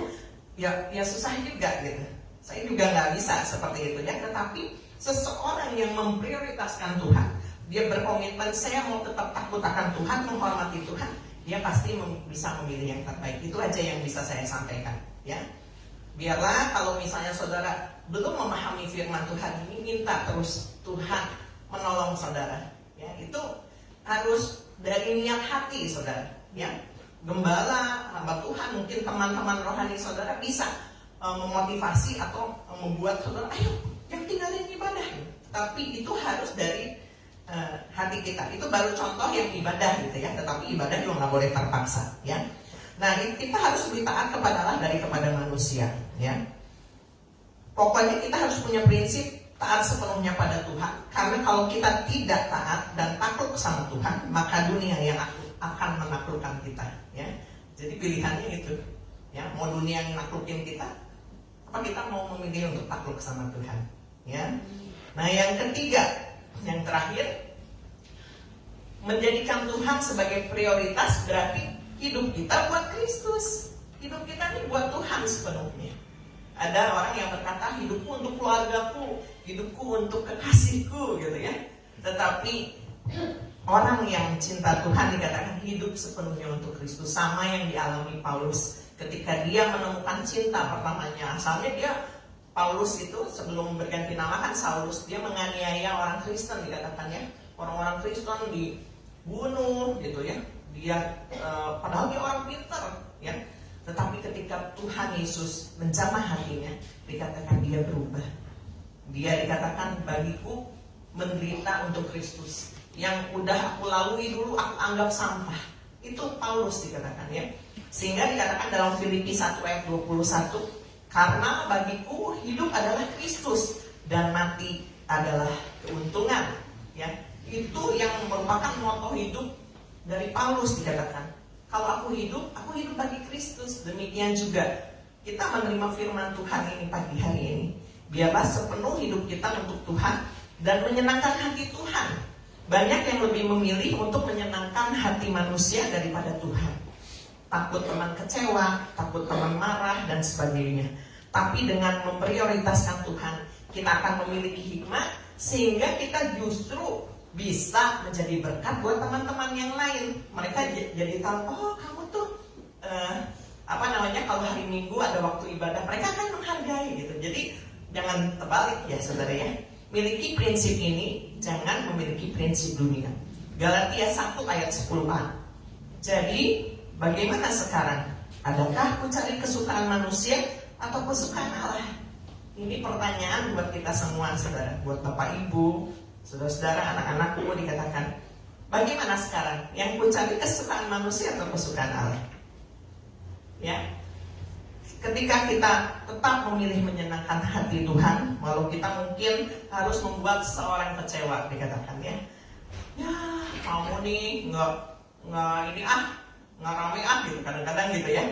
ya susah juga gitu. Saya juga nggak bisa seperti itu ya. Tetapi seseorang yang memprioritaskan Tuhan, dia berkomitmen saya mau tetap takut akan Tuhan, menghormati Tuhan, dia pasti bisa memilih yang terbaik. Itu aja yang bisa saya sampaikan ya. Biarlah kalau misalnya saudara belum memahami firman Tuhan ini, minta terus Tuhan menolong saudara ya. Itu harus dari niat hati saudara ya. Gembala, hamba Tuhan, mungkin teman-teman rohani saudara bisa memotivasi atau membuat saudara ayo yang tinggalin ibadah. Tapi itu harus dari hati kita. Itu baru contoh yang ibadah gitu ya. Tetapi ibadah juga nggak boleh terpaksa ya. Nah, kita harus lebih taat kepada Allah daripada manusia ya. Pokoknya kita harus punya prinsip taat sepenuhnya pada Tuhan. Karena kalau kita tidak taat dan takluk sama Tuhan, maka dunia yang akan menaklukkan kita ya. Jadi pilihannya itu ya, mau dunia yang naklukin kita, apa kita mau memilih untuk takluk sama Tuhan ya. Nah, yang ketiga, yang terakhir, menjadikan Tuhan sebagai prioritas berarti hidup kita buat Kristus. Hidup kita ini buat Tuhan sepenuhnya. Ada orang yang berkata hidupku untuk keluargaku, hidupku untuk kekasihku gitu ya. Tetapi orang yang cinta Tuhan dikatakan hidup sepenuhnya untuk Kristus. Sama yang dialami Paulus ketika dia menemukan cinta pertamanya. Asalnya dia, Paulus itu sebelum berganti nama kan Saulus, dia menganiaya orang Kristen dikatakannya. Orang-orang Kristen dibunuh gitu ya. Dia padahal dia orang pintar ya. Tetapi ketika Tuhan Yesus menjamah hatinya, dikatakan dia berubah. Dia dikatakan bagiku menderita untuk Kristus. Yang udah aku lalui dulu aku anggap sampah. Itu Paulus dikatakan ya. Sehingga dikatakan dalam Filipi 1 ayat 21, karena bagiku hidup adalah Kristus dan mati adalah keuntungan ya. Itu yang merupakan moto hidup dari Paulus dikatakan. Kalau aku hidup bagi Kristus. Demikian juga kita menerima firman Tuhan ini pagi hari ini. Biarlah sepenuh hidup kita untuk Tuhan dan menyenangkan hati Tuhan. Banyak yang lebih memilih untuk menyenangkan hati manusia daripada Tuhan. Takut teman kecewa, takut teman marah dan sebagainya. Tapi dengan memprioritaskan Tuhan, kita akan memiliki hikmat sehingga kita justru bisa menjadi berkat buat teman-teman yang lain. Mereka jadi tahu, oh kamu tuh kalau hari Minggu ada waktu ibadah, mereka akan menghargai gitu. Jadi jangan terbalik ya saudara ya. Miliki prinsip ini, jangan memiliki prinsip dunia. Galatia 1 ayat 10a. Jadi bagaimana sekarang? Adakah aku cari kesukaan manusia atau kesukaan Allah? Ini pertanyaan buat kita semua saudara, buat Bapak Ibu, saudara-saudara, anak-anakku dikatakan, bagaimana sekarang? Yang ku cari kesukaan manusia atau kesukaan Allah? Ya, ketika kita tetap memilih menyenangkan hati Tuhan, walau kita mungkin harus membuat seorang kecewa, dikatakan ya. Ya, kamu nih nggak rame gitu, kadang-kadang gitu ya.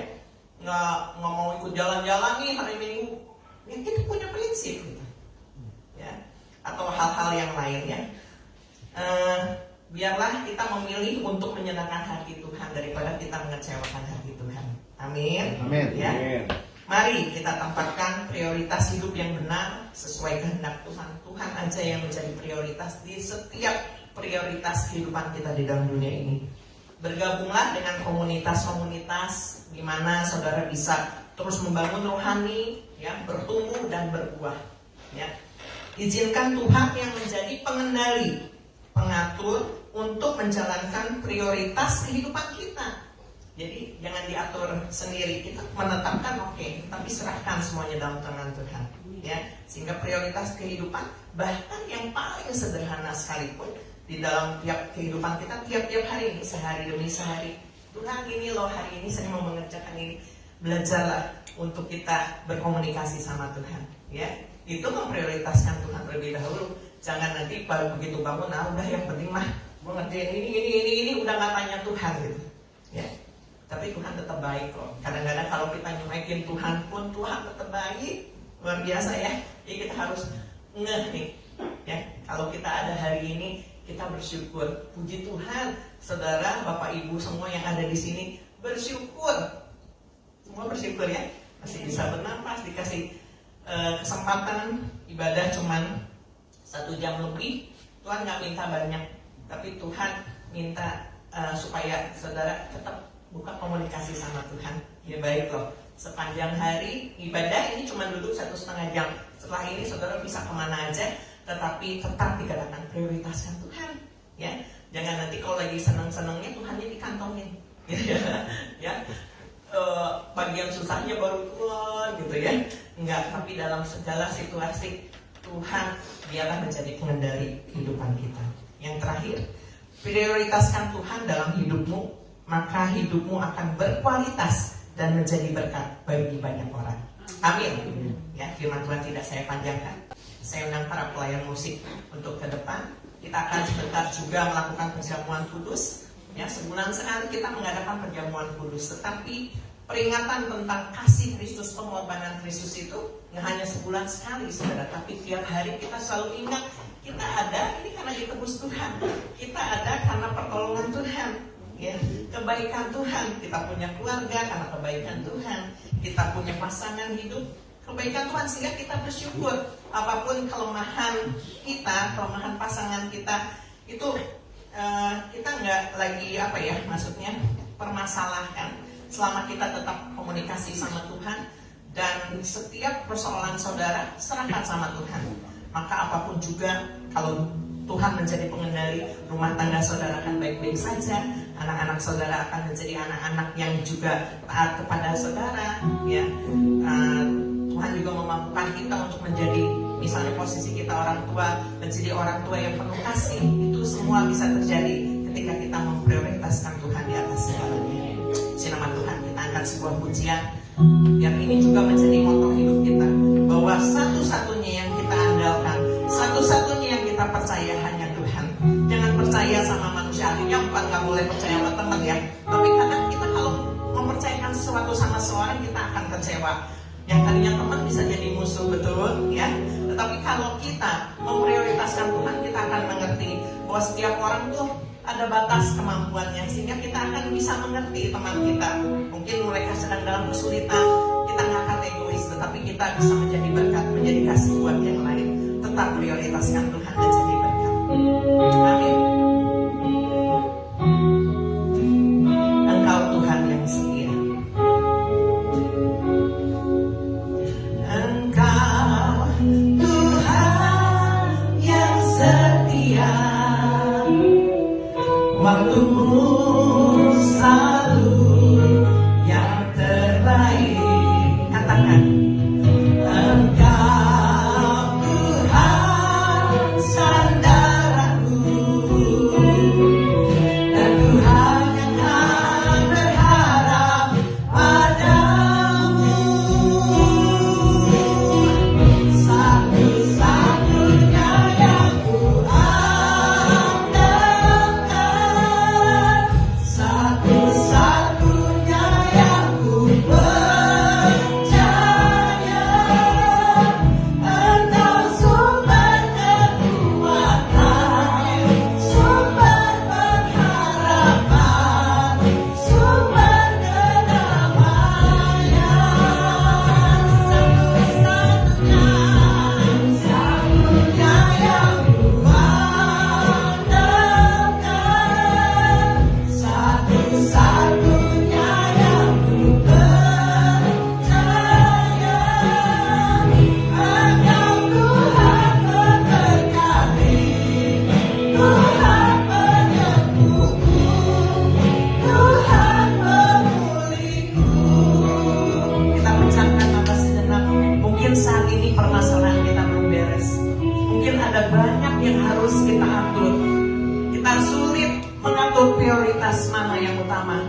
Nggak mau ikut jalan-jalan nih hari Minggu. Ya, kita punya prinsip gitu. Ya. Atau hal-hal yang lainnya. Biarlah kita memilih untuk menyenangkan hati Tuhan daripada kita mengecewakan hati Tuhan. Amin. Amin. Ya. Amin. Mari kita tempatkan prioritas hidup yang benar sesuai kehendak Tuhan. Tuhan aja yang menjadi prioritas di setiap prioritas kehidupan kita di dalam dunia ini. Bergabunglah dengan komunitas-komunitas di mana saudara bisa terus membangun rohani, ya, bertumbuh dan berbuah. Ya. Izinkan Tuhan yang menjadi pengendali, pengatur untuk menjalankan prioritas kehidupan kita. Jadi jangan diatur sendiri, kita menetapkan oke, tapi serahkan semuanya dalam tangan Tuhan. Ya, sehingga prioritas kehidupan bahkan yang paling sederhana sekalipun di dalam tiap kehidupan kita, tiap-tiap hari ini, sehari demi sehari, Tuhan ini loh hari ini saya mau mengerjakan ini. Belajarlah untuk kita berkomunikasi sama Tuhan. Ya, itu memprioritaskan Tuhan terlebih dahulu. Jangan nanti baru begitu bangun, udah yang penting mah gue ngerjain ini udah nggak tanya Tuhan gitu. Ya, tapi Tuhan tetap baik kok. Kadang-kadang kalau kita nyuekin Tuhan pun Tuhan tetap baik, luar biasa ya. Jadi kita harus ngeh nih, ya. Kalau kita ada hari ini, kita bersyukur. Puji Tuhan, saudara, bapak, ibu semua yang ada di sini bersyukur. Semua bersyukur ya, masih bisa bernapas, dikasih kesempatan ibadah cuman 1 jam lebih. Tuhan nggak minta banyak, tapi Tuhan minta supaya saudara tetap buka komunikasi sama Tuhan. Ya baik loh, sepanjang hari ibadah ini cuma duduk 1,5 jam. Setelah ini saudara bisa kemana aja, tetapi tetap dikatakan prioritaskan Tuhan. Ya, jangan nanti kalau lagi seneng-senengnya Tuhannya dikantongin, ya. Bagian susahnya baru Tuhan gitu ya. Enggak, tapi dalam segala situasi Tuhan biarlah menjadi pengendali kehidupan kita. Yang terakhir, prioritaskan Tuhan dalam hidupmu, maka hidupmu akan berkualitas dan menjadi berkat bagi banyak orang. Amin. Ya, firman Tuhan tidak saya panjangkan. Saya undang para pelayan musik untuk ke depan. Kita akan sebentar juga melakukan perjamuan kudus. Ya, sebulan sekali kita mengadakan perjamuan kudus. Tetapi peringatan tentang kasih Kristus, pengorbanan Kristus itu nggak hanya sebulan sekali, saudara. Tapi tiap hari kita selalu ingat, kita ada ini karena ditebus Tuhan. Kita ada karena pertolongan Tuhan. Ya, kebaikan Tuhan. Kita punya keluarga karena kebaikan Tuhan. Kita punya pasangan hidup, kebaikan Tuhan, sehingga kita bersyukur. Apapun kelemahan kita, kelemahan pasangan kita, itu kita nggak lagi maksudnya permasalahkan. Selama kita tetap komunikasi sama Tuhan, dan setiap persoalan saudara serahkan sama Tuhan, maka apapun juga, kalau Tuhan menjadi pengendali, rumah tangga saudara akan baik-baik saja. Anak-anak saudara akan menjadi anak-anak yang juga taat kepada saudara, ya. Tuhan juga memampukan kita untuk menjadi, misalnya posisi kita orang tua, menjadi orang tua yang penuh kasih. Itu semua bisa terjadi ketika kita memprioritaskan Tuhan di atas segalanya. Nama Tuhan, kita angkat sebuah pujian yang ini juga menjadi moto hidup kita, bahwa satu-satunya yang kita andalkan, satu-satunya yang kita percaya hanya Tuhan. Jangan percaya sama manusia. Artinya bukan nggak boleh percaya sama teman ya, tapi kadang kita kalau mempercayakan sesuatu sama seorang, kita akan kecewa. Yang tadinya teman bisa jadi musuh, betul ya. Tetapi kalau kita memprioritaskan Tuhan, kita akan mengerti bahwa setiap orang tuh ada batas kemampuannya, sehingga kita akan bisa mengerti teman kita. Mungkin mereka sedang dalam kesulitan, kita nggak akan egois, tetapi kita bisa menjadi berkat, menjadi kasih buat yang lain. Tetap prioritaskan Tuhan menjadi berkat. Amin. Engkau Tuhan yang setia. Engkau Tuhan yang setia. Waktumu selalu yang terbaik. Katakan, Engkau Tuhan sandaranku, dan Tuhan yang akan berharap padamu. Satu-satunya yang ku satu-satunya yang ku percaya, Engkau sumber kekuatan, sumber pengharapan, sumber kedamaian. Satu-satunya yang ku andalkan, satu-satunya yang ku percaya, Engkau Tuhan memberkati, Tuhan menyembuhku, Tuhan memulihku. Kita pecahkan nafas sejenak. Mungkin saat ini permasalahan kita belum beres. Mungkin ada banyak yang harus kita atur. Kita sulit mengatur prioritas mana yang utama,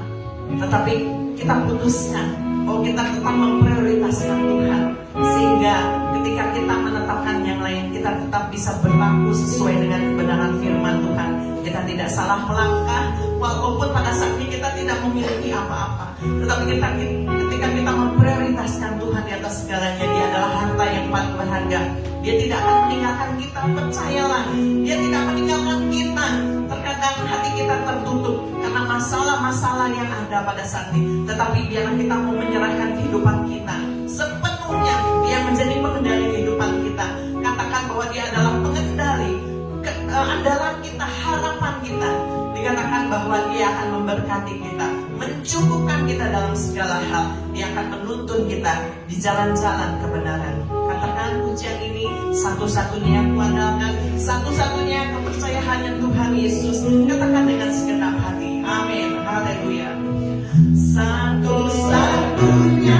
tetapi kita putuskan bahwa kita tetap memprioritaskan Tuhan, sehingga ketika kita menetapkan yang lain, kita tetap bisa berlaku sesuai dengan kebenaran firman Tuhan. Kita tidak salah melangkah, walaupun pada saat ini kita tidak memiliki apa-apa. Tetapi ketika kita memprioritaskan Tuhan di atas segalanya, Dia adalah harta yang paling berharga. Dia tidak akan meninggalkan kita, percayalah. Dia tidak meninggalkan kita. Terkadang hati kita tertutup karena masalah-masalah yang ada pada saat ini. Tetapi biarlah kita mau menyerahkan kehidupan kita sepenuhnya. Dia menjadi pengendali kehidupan kita. Katakan bahwa Dia adalah pengendali andalan kita, harapan kita. Dikatakan bahwa Dia akan memberkati kita, mencukupkan kita dalam segala hal. Dia akan menuntun kita di jalan-jalan kebenaran. Katakan pujian ini satu-satunya yang kuandalkan, satu-satunya yang kepercayaan hanya Tuhan Yesus. Katakan dengan segenap hati. Amin. Haleluya. Satu-satunya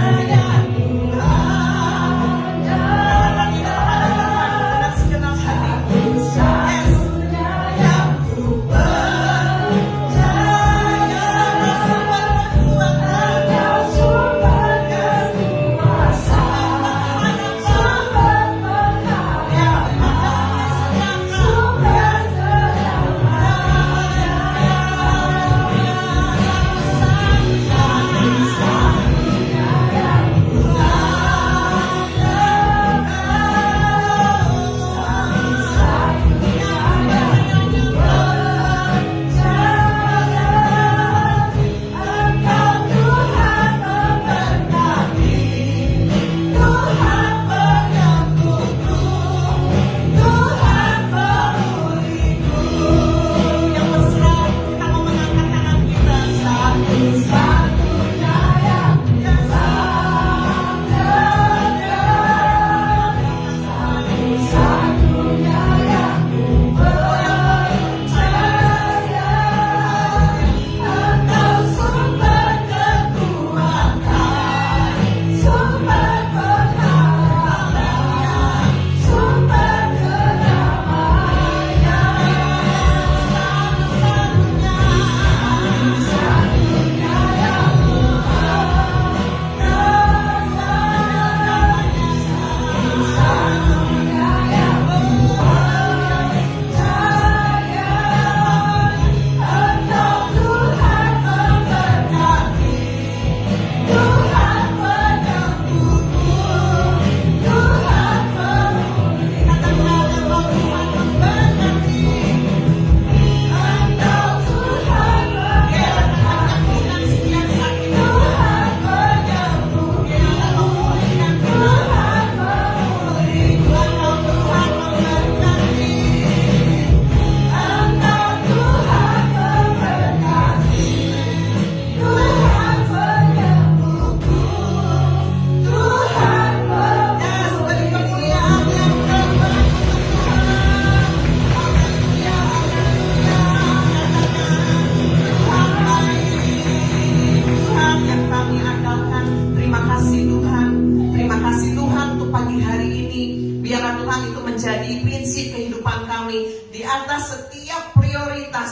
yang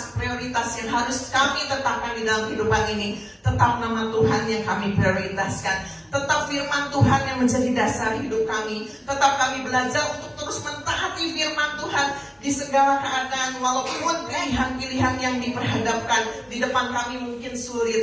prioritas yang harus kami tetapkan di dalam kehidupan ini. Tetap nama Tuhan yang kami prioritaskan. Tetap firman Tuhan yang menjadi dasar hidup kami. Tetap kami belajar untuk terus mentaati firman Tuhan di segala keadaan. Walaupun pilihan-pilihan yang diperhadapkan di depan kami mungkin sulit.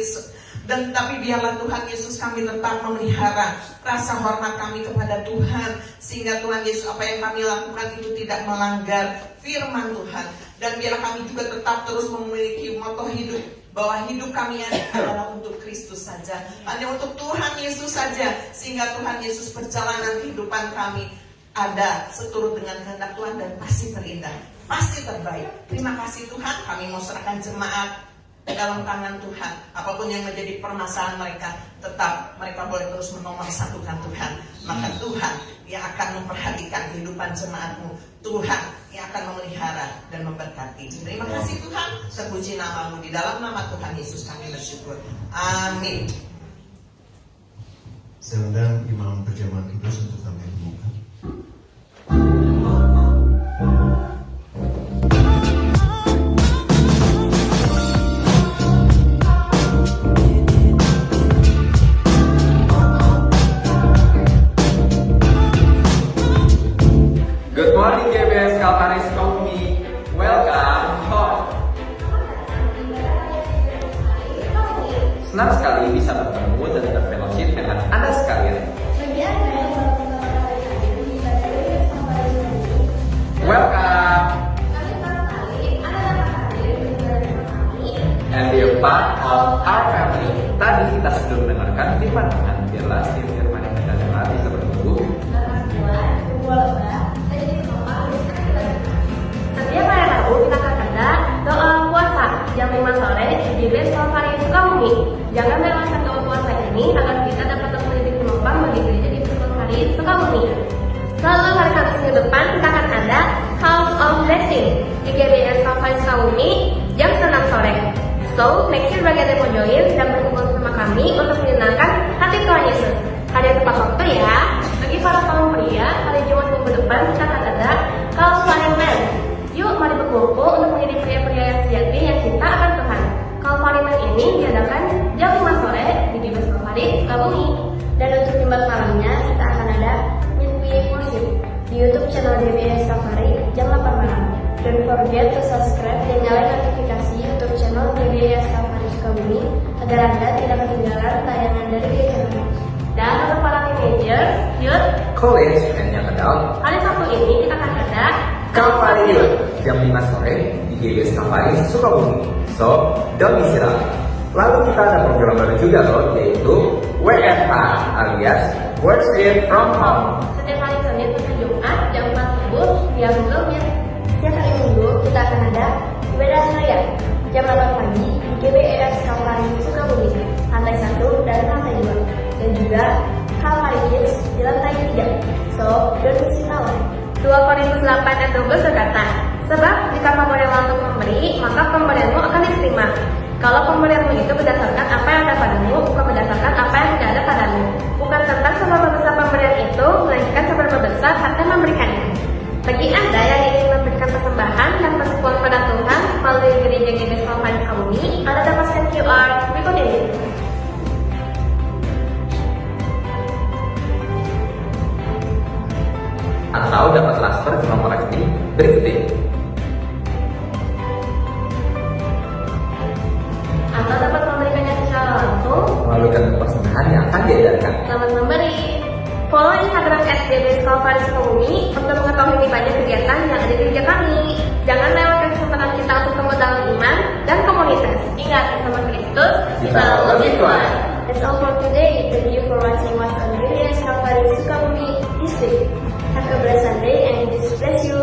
Dan tapi biarlah Tuhan Yesus kami tetap memelihara rasa hormat kami kepada Tuhan. Sehingga Tuhan Yesus apa yang kami lakukan itu tidak melanggar firman Tuhan. Dan biarlah kami juga tetap terus memiliki moto hidup, bahwa hidup kami adalah untuk Kristus saja, hanya untuk Tuhan Yesus saja. Sehingga Tuhan Yesus perjalanan kehidupan kami ada seturut dengan kehendak Tuhan dan pasti terindah, pasti terbaik. Terima kasih Tuhan, kami mau serahkan jemaat dalam tangan Tuhan. Apapun yang menjadi permasalahan mereka, tetap mereka boleh terus menomorsatukan Tuhan. Maka Tuhan yang akan memperhatikan kehidupan jemaatmu, Tuhan yang akan memelihara dan memberkati. Terima kasih Tuhan, terpuji namamu. Di dalam nama Tuhan Yesus kami bersyukur. Amin. Saya undang Imam Perjamuan Kudus untuk kami membuka. Good morning GBS Calvaris Company, welcome home. Senang sekali bisa bertemu part of our family. Tadi kita sudah mendengarkan firman Tuhan. Biarlah setiap firman yang kita dengar bisa bertumbuh. Setiap hari Rabu kita akan ada doa puasa jam 5 sore di GBS Kalvari Sukabumi. Jangan lewatkan doa puasa ini agar kita dapat menjadi penumpang bagi gereja di Kalvari Sukabumi. Lalu hari Kamis minggu depan kita akan ada House of Blessing di GBS Kalvari Sukabumi jam 6 sore. So, make sure bagi Anda mau join dan berkumpul bersama kami untuk menyenangkan hati Tuhan Yesus. Hari yang tepat waktu ya. Bagi para kaum pria, hari Jumat minggu depan kita akan ada Kalvari Men. Yuk, mari berkumpul untuk menjadi pria-pria yang sejati yang cinta akan Tuhan. Kalvari Men ini diadakan jam 5 sore di GBS Kalvari Sukabumi. Dan untuk timbal malamnya kita akan ada Midweek Worship di YouTube channel GBS Kalvari jam 8 malam. Don't forget to subscribe dan nyalakan notifikasi YouTube channel GBS Kalvari Sukabumi agar Anda tidak ketinggalan tayangan dari gereja kami. Dan untuk para teenagers, youth, College and Young Adult, hari Sabtu ini kita akan ada Kalvari Youth jam 5 sore di GBS Kalvari Sukabumi. So, don't miss it out. Lalu kita ada program baru juga loh, yaitu WFH alias Worship from Home. setiap hari Senin sampai Jumat jam 4 subuh via Google Meet. Setiap hari Minggu kita akan ada ibadah raya jam 8 pagi di GBS Kalvari Sukabumi, lantai 1 dan lantai 2, dan juga Kalvari Kids di lantai 3. So, don't miss it out. 2 Korintus 8 ayat 12 berkata, sebab jika pemberianmu untuk memberi, maka pemberianmu akan diterima. Kalau pemberianmu itu berdasarkan apa yang ada padamu, bukan berdasarkan apa yang tidak ada padamu. Bukan tentang seberapa besar pemberian itu, melainkan seberapa besar hati memberikannya. Bagi Anda yang ingin memberikan persembahan dan persekutuan pada Tuhan melalui gereja GBS Kalvari Sukabumi, Anda dapat scan QR berikut ini. Atau dapat transfer ke nomor rekening berikut ini. Atau dapat memberikannya secara langsung. Melalui kantor persembahan yang akan diedarkan. Selamat memberi. Follow Instagram @GBS Kalvari Sukabumi untuk mengetahui lebih banyak kegiatan yang ada di gereja kami. Jangan lewatkan kesempatan kita untuk dalam iman dan komunitas. Ingat, bersama Kristus Kita lebih kuat. That's all for today. Thank you for watching what's on GBS Kalvari Sukabumi this week. Have a blessed Sunday and Jesus bless you.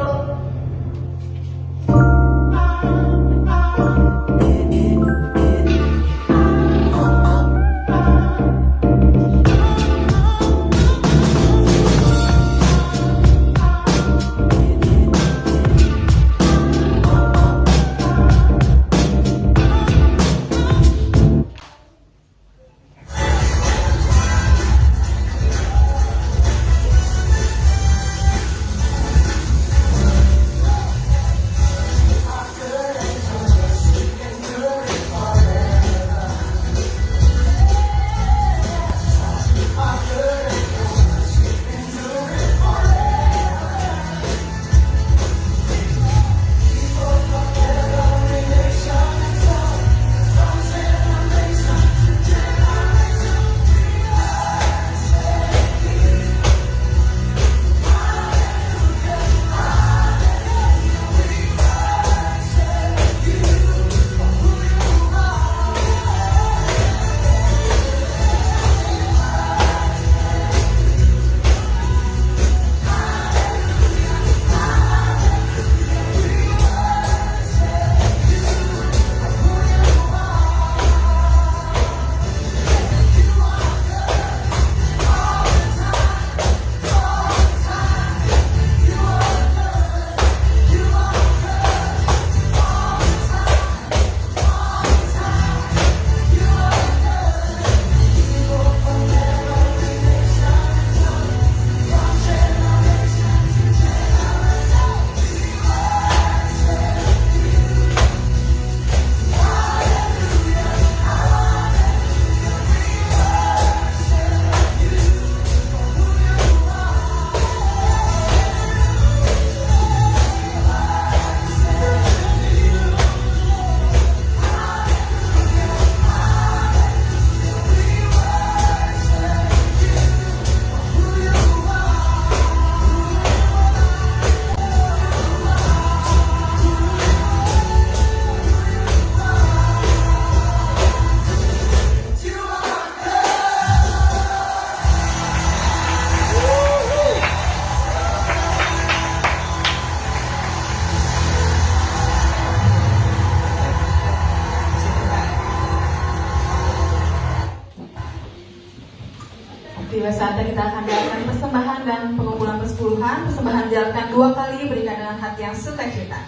saatnya kita akan jalankan persembahan dan pengumpulan persepuluhan. Persembahan dijalankan 2 kali, berikan dengan hati yang sukacita.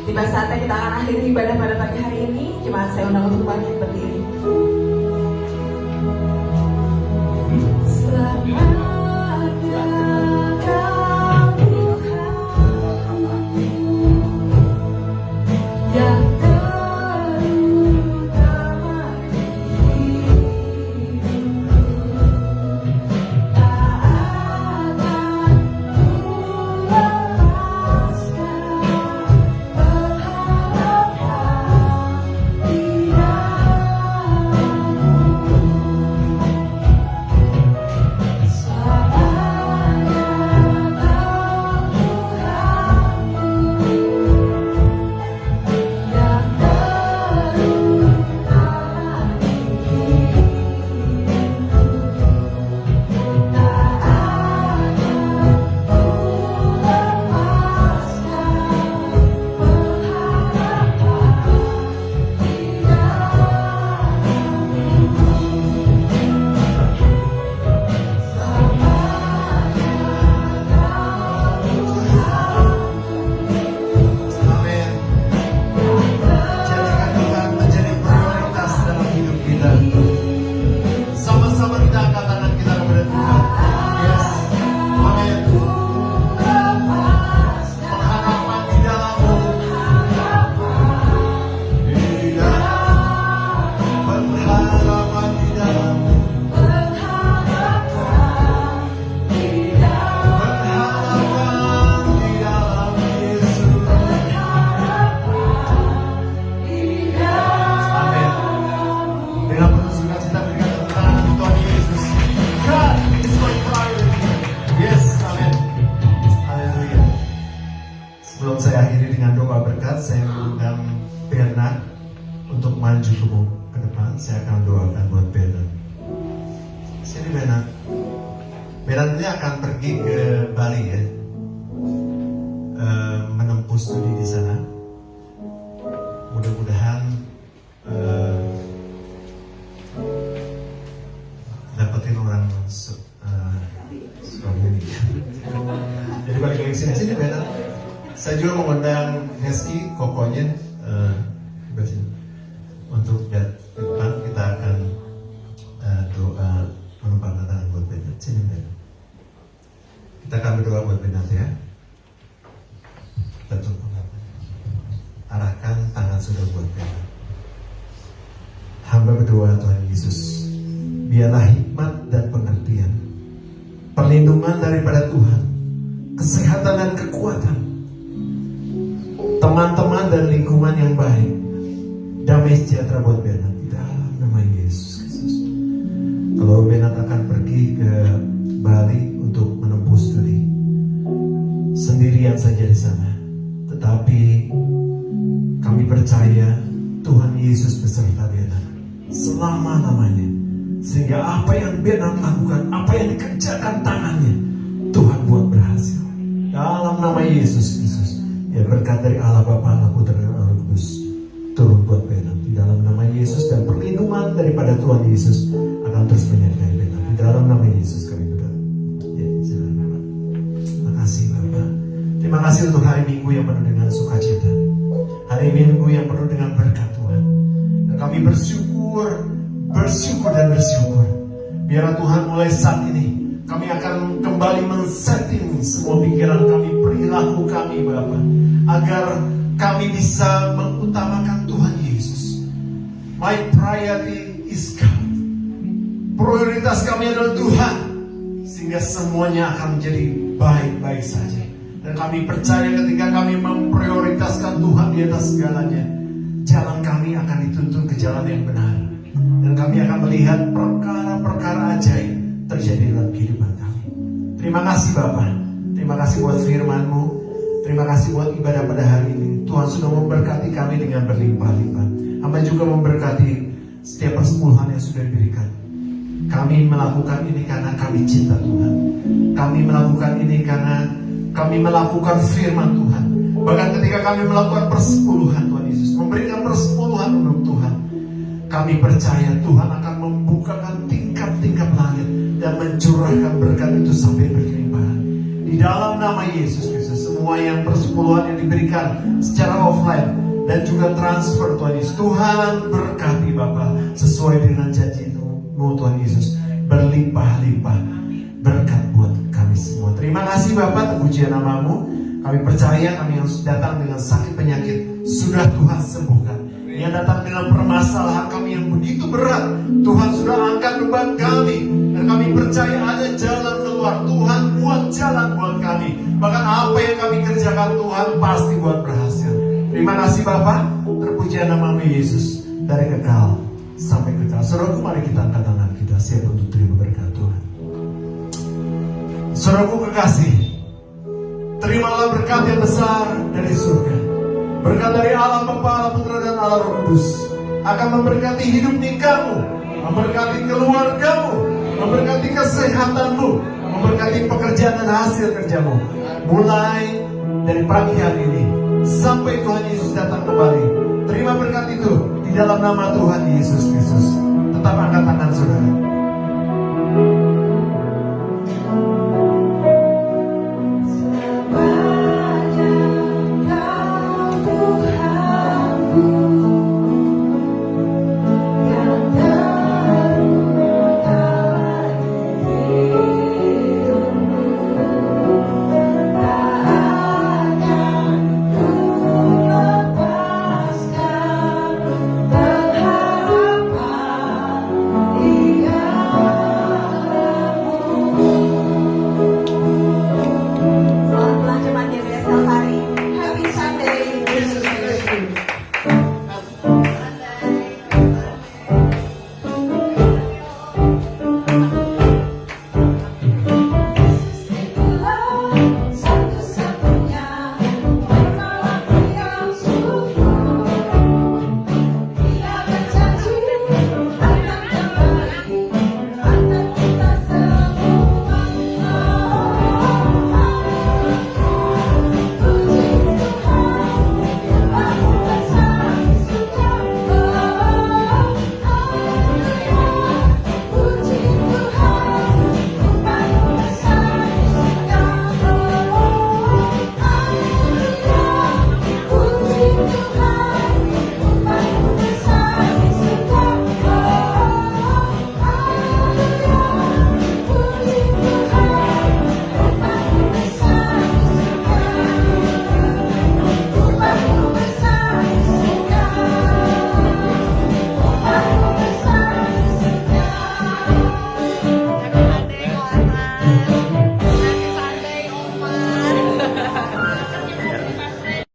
Tiba saatnya kita akan akhiri ibadah pada pagi hari ini. Jemaat saya undang untuk bangkit berdiri. Selamat datang Tuhan yang terutama di hidupku. Tak akan saya mengundang Bernard untuk maju ke depan. Saya akan doakan buat Bernard. Sini Bernard. Bernard ini akan pergi ke Bali ya, menempuh studi di sana. mudah-mudahan dapetin orang Sukabumi. Jadi balik lagi sini benar. Saya juga mengundang Heski, kokonya untuk depan kita akan doa menumpangkan tangan buat Benat. Sini Benat. Kita akan berdoa buat Benat ya. Kita tunggu. Arahkan tangan sudah buat Benat. Hamba berdoa Tuhan Yesus, biarlah hikmat dan pengertian, perlindungan daripada Tuhan, kesehatan dan kekuatan, teman-teman dan lingkungan yang baik, damai sejahtera buat Benat di dalam nama Yesus Kristus. Kalau Benat akan pergi ke Bali untuk menempuh studi, sendirian saja di sana, tetapi kami percaya Tuhan Yesus beserta Benat selama-lamanya, sehingga apa yang Benat lakukan, apa yang dikerjakan tangannya, Tuhan buat berhasil dalam nama Yesus Kristus. Ya, berkat dari Allah Bapa, Allah Putra dan Allah Kudus turun buat Benat di dalam nama Yesus, dan perlindungan daripada Tuhan Yesus akan terus menyertai Benat di dalam nama Yesus kami berdoa. Ya, silakan Bapak. Terima kasih Bapak. Terima kasih untuk hari Minggu yang penuh dengan sukacita, hari Minggu yang penuh dengan berkat Tuhan, dan kami bersyukur dan bersyukur. Biar Tuhan mulai saat ini kami akan kembali men-setting semua pikiran kami, perilaku kami Bapak, agar kami bisa mengutamakan Tuhan Yesus. My priority is God. Prioritas kami adalah Tuhan, sehingga semuanya akan menjadi baik-baik saja. Dan kami percaya ketika kami memprioritaskan Tuhan di atas segalanya, jalan kami akan dituntun ke jalan yang benar, dan kami akan melihat perkara-perkara ajaib terjadi dalam kehidupan kami. Terima kasih Bapak. Terima kasih buat firman-Mu. Terima kasih buat ibadah pada hari ini. Tuhan sudah memberkati kami dengan berlimpah-limpah. Hamba juga memberkati setiap persepuluhan yang sudah diberikan. Kami melakukan ini karena kami cinta Tuhan. Kami melakukan ini karena kami melakukan firman Tuhan. Bahkan ketika kami melakukan persepuluhan Tuhan Yesus, memberikan persepuluhan untuk Tuhan, kami percaya Tuhan akan membukakan tingkap-tingkap langit dan mencurahkan berkat itu sampai berkelimpahan. Di dalam nama Yesus Kristus, semua yang persepuluhan yang diberikan secara offline dan juga transfer Tuhan Yesus, Tuhan berkati Bapak sesuai dengan janji-Mu Tuhan Yesus, berlimpah-limpah berkat buat kami semua. Terima kasih Bapak, terpujian nama-Mu. Kami percaya kami yang datang dengan sakit penyakit sudah Tuhan sembuhkan. Yang datang dengan permasalahan kami yang begitu berat, Tuhan sudah angkat beban kami, dan kami percaya ada jalan keluar. Tuhan buat jalan buat kami. Bahkan apa yang kami kerjakan Tuhan pasti buat berhasil. Terima kasih Bapak, terpujian nama-Mu Yesus, dari kekal sampai kekal. Saudaraku, mari kita angkat tangan kita siap untuk terima berkat Tuhan. Saudaraku kekasih, terimalah berkat yang besar dari surga. Berkat dari Allah Bapa, Allah Putra dan Allah Roh Kudus akan memberkati hidup nikahmu, memberkati keluargamu, memberkati kesehatanmu, memberkati pekerjaan dan hasil kerjamu. Mulai dari pagi hari ini sampai Tuhan Yesus datang kembali, terima berkat itu di dalam nama Tuhan Yesus Kristus. Tetap angkat tangan saudara.